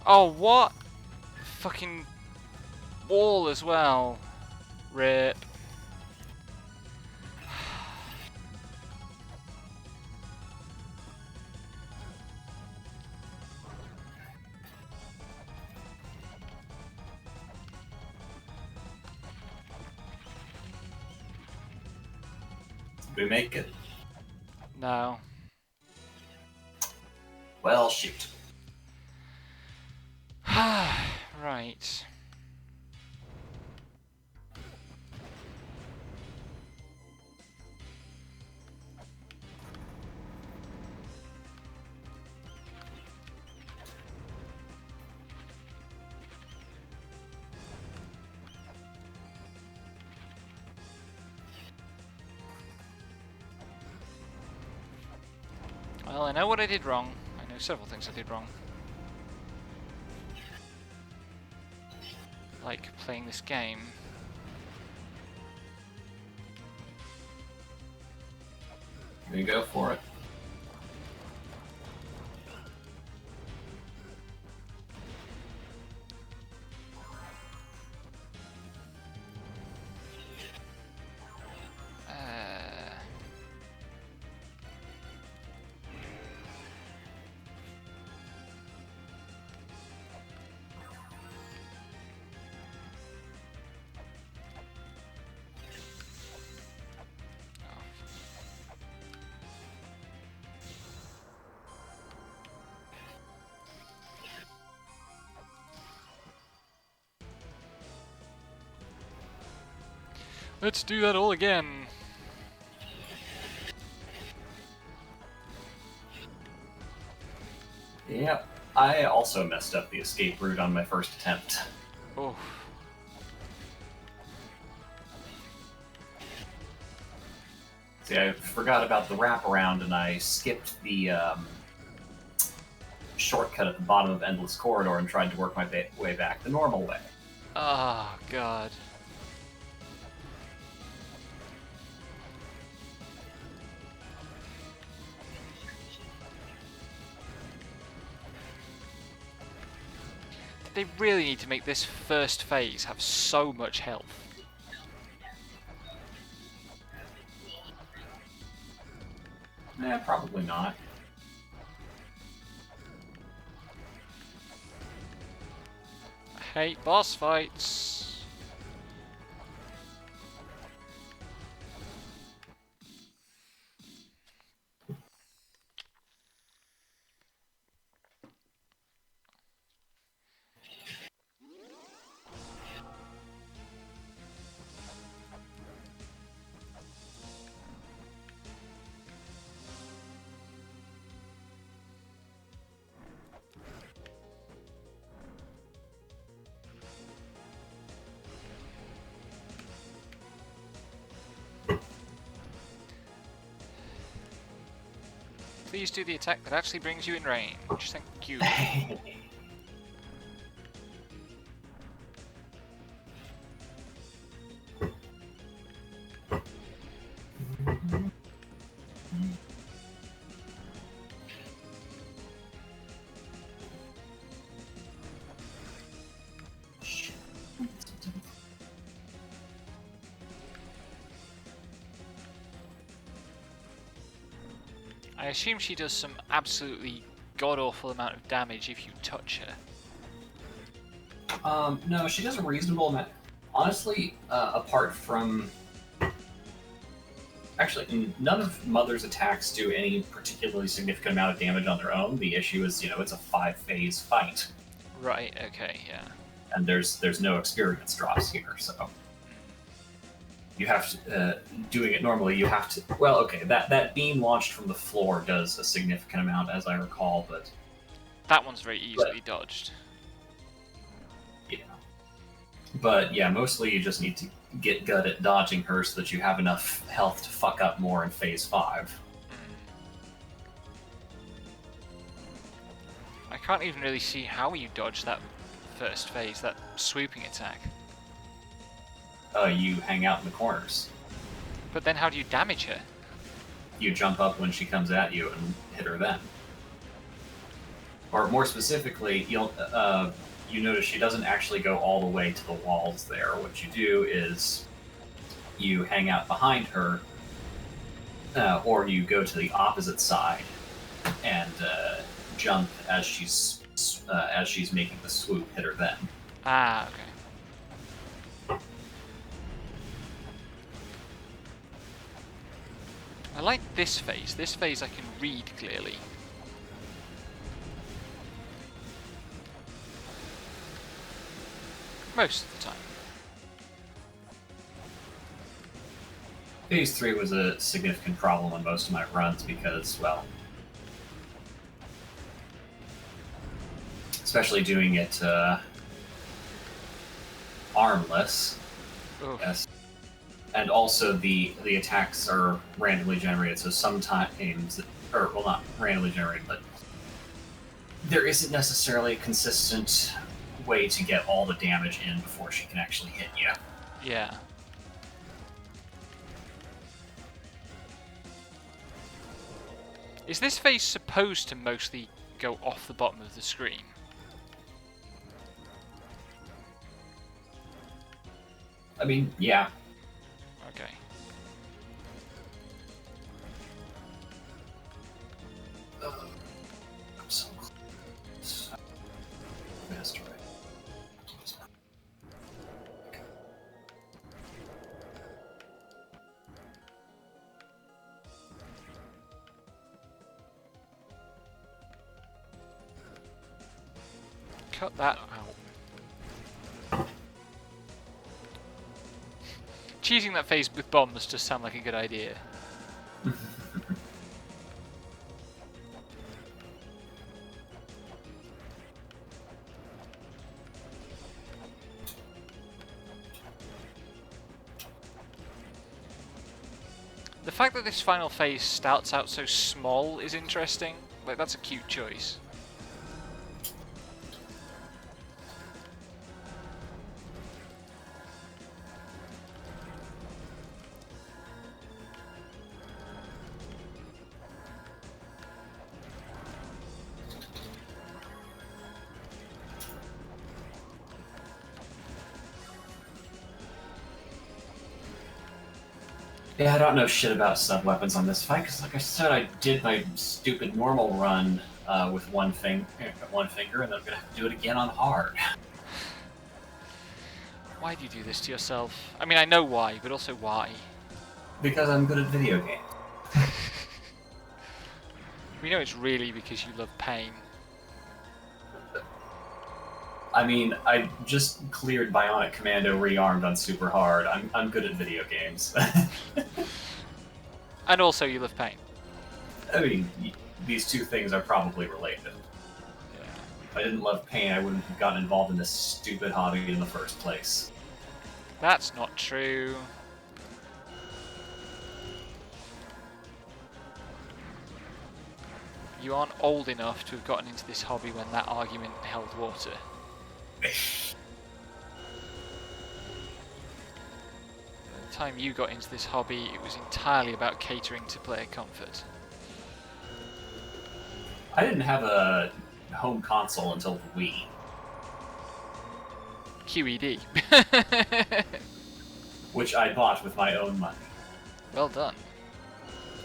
Oh, what? Fucking wall as well. Rip. Did we make it? No. Well, shoot. Right. Well, I know what I did wrong. I know several things I did wrong. Like playing this game. Here you go for it. Let's do that all again. Yep. I also messed up the escape route on my first attempt. Oh. See, I forgot about the wraparound and I skipped the shortcut at the bottom of Endless Corridor and tried to work my way back the normal way. Oh, God. They really need to make this first phase have so much health. Probably not. I hate boss fights. Please do the attack that actually brings you in range. Thank you. I assume she does some absolutely god-awful amount of damage if you touch her. No, she does a reasonable amount. Honestly, apart from Actually, none of Mother's attacks do any particularly significant amount of damage on their own. The issue is, it's a 5-phase fight. Right, okay, yeah. And there's no experience drops here, so you have to doing it normally. You have to. Well, okay, that beam launched from the floor does a significant amount, as I recall, but that one's very easily dodged. Yeah, but yeah, mostly you just need to get good at dodging her so that you have enough health to fuck up more in phase 5. I can't even really see how you dodge that first phase, that swooping attack. You hang out in the corners. But then how do you damage her? You jump up when she comes at you and hit her then. Or more specifically, you notice she doesn't actually go all the way to the walls there. What you do is you hang out behind her, or you go to the opposite side and jump as she's making the swoop, hit her then. Ah, okay. I like this phase. This phase I can read clearly. Most of the time. Phase 3 was a significant problem on most of my runs because, well, especially doing it armless. Oof. Yes. And also the attacks are randomly generated, so sometimes, or well, not randomly generated, but there isn't necessarily a consistent way to get all the damage in before she can actually hit you. Yeah. Is this phase supposed to mostly go off the bottom of the screen? I mean, yeah. Okay. I'm so close. Missed, right? Cut that out. Cheesing that phase with bombs just sound like a good idea. The fact that this final phase starts out so small is interesting. Like, that's a cute choice. Yeah, I don't know shit about sub-weapons on this fight, because like I said, I did my stupid normal run with one finger, and then I'm gonna have to do it again on hard. Why do you do this to yourself? I mean, I know why, but also why? Because I'm good at video games. We know it's really because you love pain. I mean, I just cleared Bionic Commando rearmed on super hard. I'm good at video games. And also you love pain. I mean, these two things are probably related. Yeah. If I didn't love pain, I wouldn't have gotten involved in this stupid hobby in the first place. That's not true. You aren't old enough to have gotten into this hobby when that argument held water. By the time you got into this hobby, it was entirely about catering to player comfort. I didn't have a home console until the Wii. QED. Which I bought with my own money. Well done.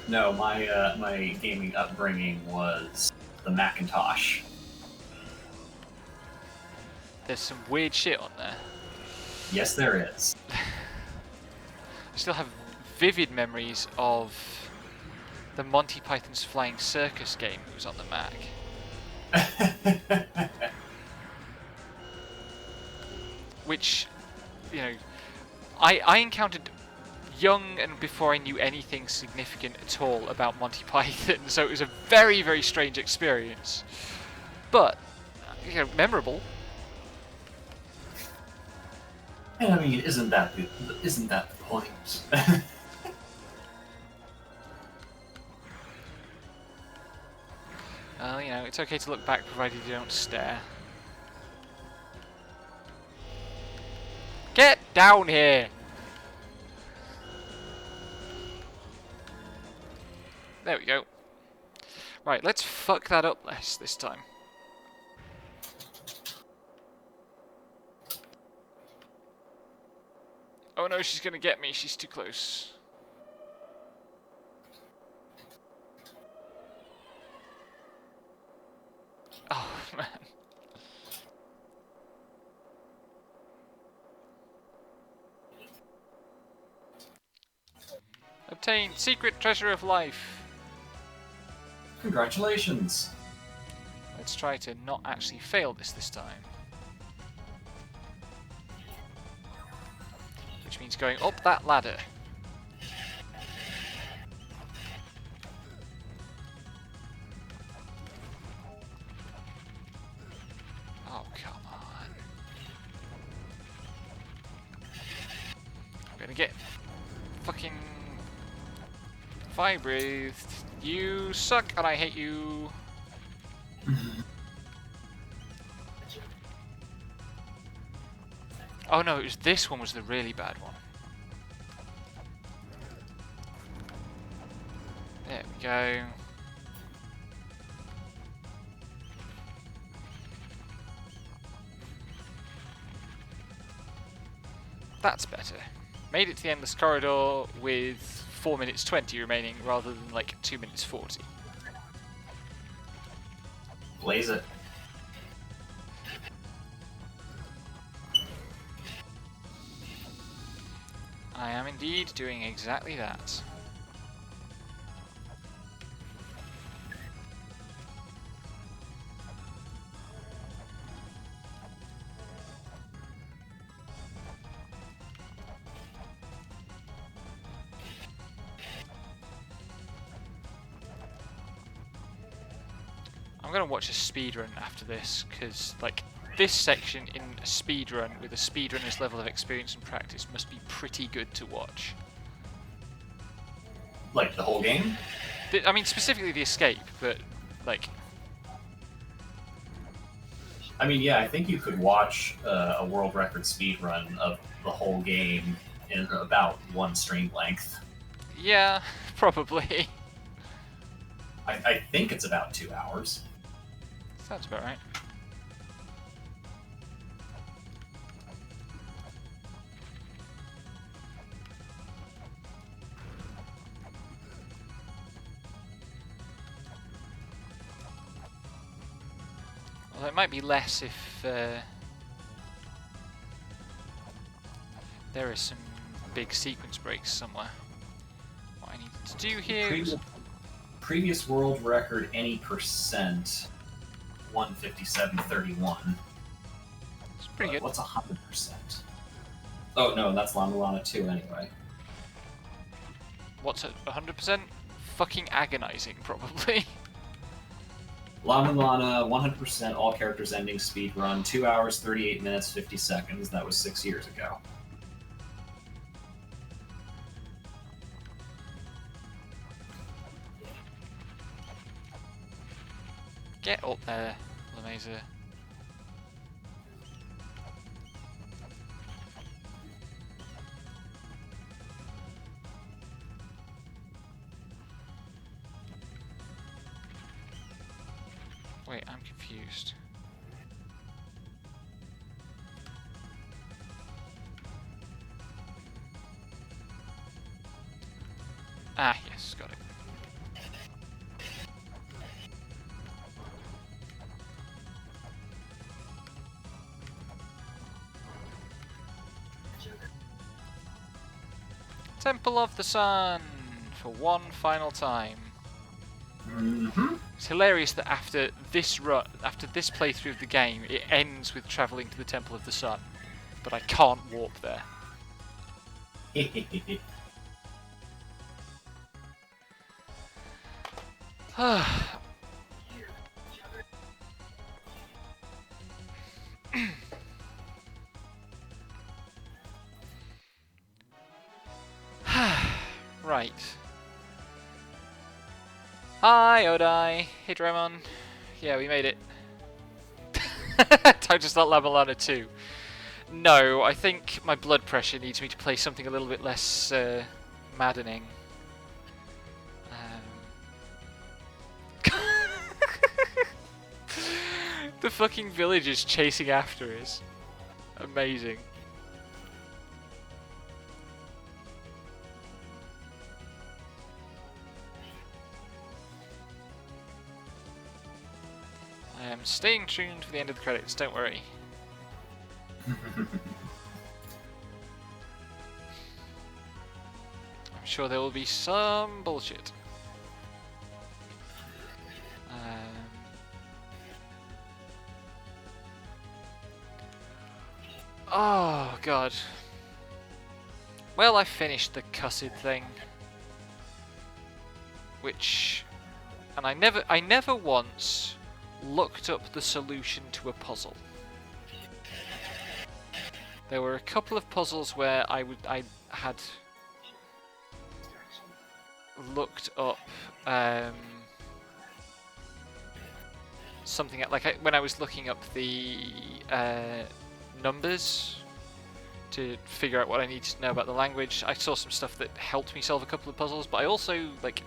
No, my gaming upbringing was the Macintosh. There's some weird shit on there. Yes, there is. I still have vivid memories of the Monty Python's Flying Circus game that was on the Mac. Which, you know, I encountered young and before I knew anything significant at all about Monty Python, so it was a very, very strange experience. But, you know, memorable. And I mean, isn't that the point? Well, you know, it's okay to look back provided you don't stare. Get down here! There we go. Right, let's fuck that up less this time. Oh no, she's gonna get me. She's too close. Oh, man. Obtain secret treasure of life. Congratulations. Let's try to not actually fail this time. Which means going up that ladder. Oh, come on. I'm gonna get fucking fire-breathed. You suck and I hate you. Oh no, it was this one was the really bad one. There we go. That's better. Made it to the endless corridor with 4 minutes 20 remaining rather than like 2 minutes 40. Blaze it. I am indeed doing exactly that. I'm gonna watch a speedrun after this, because like this section in a speedrun with a speedrunner's level of experience and practice must be pretty good to watch. Like the whole game? I mean, specifically the escape, but like. I mean, yeah, I think you could watch a world record speedrun of the whole game in about one stream length. Yeah, probably. I think it's about 2 hours. Sounds about right. Well, it might be less if there are some big sequence breaks somewhere. What I need to do here is... Previous world record, any percent, 157.31. It's pretty good. What's 100%? Oh no, that's La-Mulana 2 anyway. What's 100%? Fucking agonizing, probably. La-Mulana, 100% all characters ending speedrun, 2 hours, 38 minutes, 50 seconds. That was 6 years ago. Get up there, Lameza. Wait, I'm confused. Ah, yes, got it. Temple of the Sun for one final time. Mm-hmm. It's hilarious that after this playthrough of the game, it ends with travelling to the Temple of the Sun, but I can't warp there. Right. Hi, Odai. Hey, Dremon. Yeah, we made it. Time to start La-Mulana 2. No, I think my blood pressure needs me to play something a little bit less maddening. The fucking village is chasing after us. Amazing. I am staying tuned for the end of the credits, don't worry. I'm sure there will be some bullshit. Oh god. Well, I finished the cussed thing. Which, and I never once looked up the solution to a puzzle. There were a couple of puzzles where I had looked up something like when I was looking up the numbers to figure out what I needed to know about the language. I saw some stuff that helped me solve a couple of puzzles, but I also, like,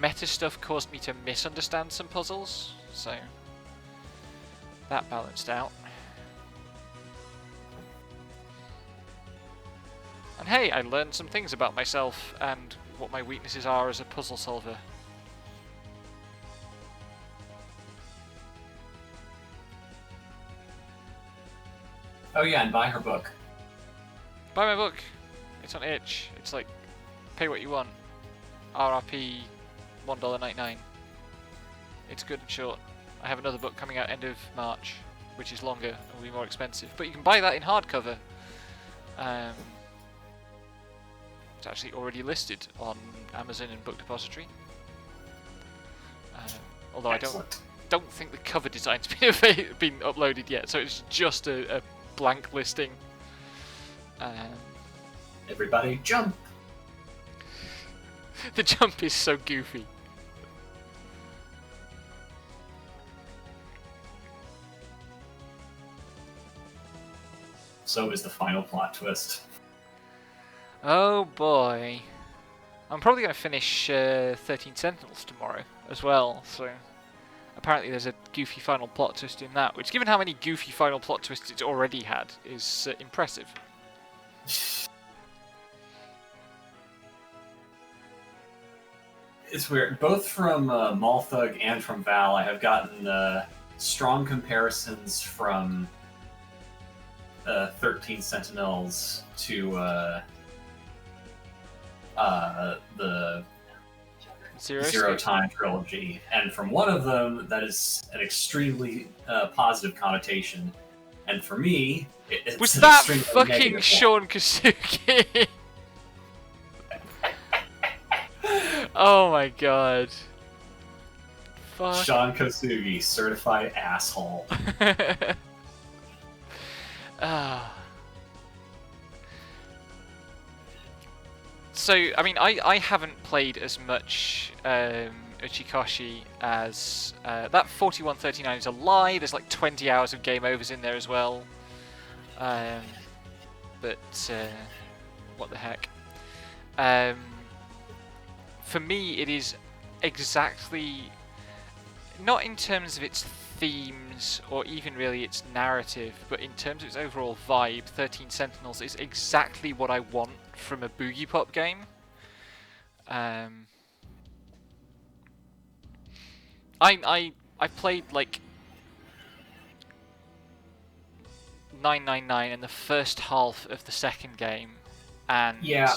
meta stuff caused me to misunderstand some puzzles, so that balanced out. And hey, I learned some things about myself and what my weaknesses are as a puzzle solver. Oh yeah, and buy her book. Buy my book. It's on itch. It's like, pay what you want. RRP $1.99. It's good and short. I have another book coming out end of March, which is longer and will be more expensive. But you can buy that in hardcover. It's actually already listed on Amazon and Book Depository. Although Excellent. I don't think the cover design's been uploaded yet, so it's just a blank listing. Everybody jump! The jump is so goofy. So is the final plot twist. Oh boy. I'm probably going to finish 13 Sentinels tomorrow as well, so apparently there's a goofy final plot twist in that, which, given how many goofy final plot twists it's already had, is impressive. It's weird. Both from Malthug and from Val, I have gotten strong comparisons from 13 Sentinels to the Zero Time trilogy, and from one of them that is an extremely positive connotation, and for me, it's was an that extremely fucking negative Sean Kasugi? Oh my god. one. Fuck. Sean Kosugi, certified asshole. Ah. So, I mean, I haven't played as much Uchikoshi as... that 4139 is a lie, there's like 20 hours of game overs in there as well. But, what the heck. For me, it is exactly... not in terms of its themes, or even really its narrative, but in terms of its overall vibe, 13 Sentinels is exactly what I want from a Boogie Pop game. I played like 999 in the first half of the second game, and Yeah,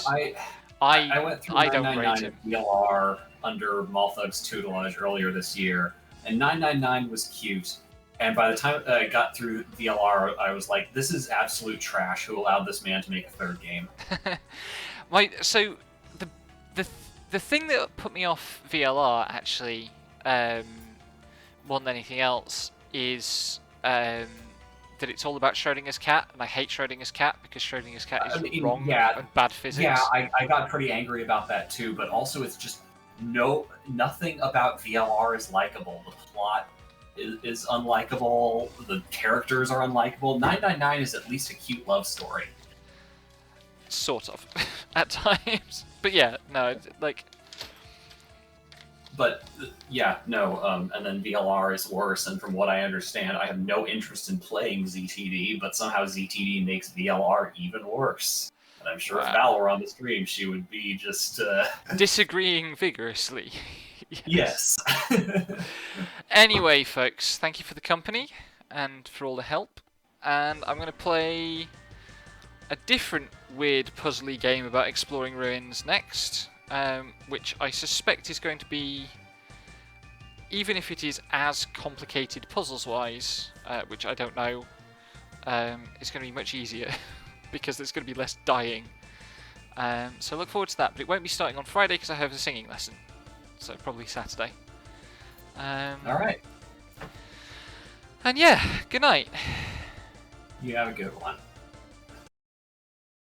I went through I don't rate 999 him. and VLR under Malthug's tutelage earlier this year, and 999 was cute. And by the time I got through VLR, I was like, "This is absolute trash. Who allowed this man to make a third game?" So the the the thing that put me off VLR actually, more than anything else, is that it's all about Schrodinger's cat, and I hate Schrodinger's cat because Schrodinger's cat is wrong and bad physics. Yeah, I got pretty angry about that too. But also, it's just nothing about VLR is likable. The plot is unlikable. The characters are unlikable. 999 is at least a cute love story. Sort of, at times. But yeah, no, like. But yeah, no. And then VLR is worse. And from what I understand, I have no interest in playing ZTD, but somehow ZTD makes VLR even worse. And I'm sure if Val were on the stream, she would be just disagreeing vigorously. Yes. Anyway, folks, thank you for the company and for all the help. And I'm going to play a different weird puzzly game about exploring ruins next, which I suspect is going to be, even if it is as complicated puzzles-wise, which I don't know, it's going to be much easier because there's going to be less dying. So look forward to that, but it won't be starting on Friday because I have a singing lesson, so probably Saturday. Alright. And yeah, good night. You have a good one.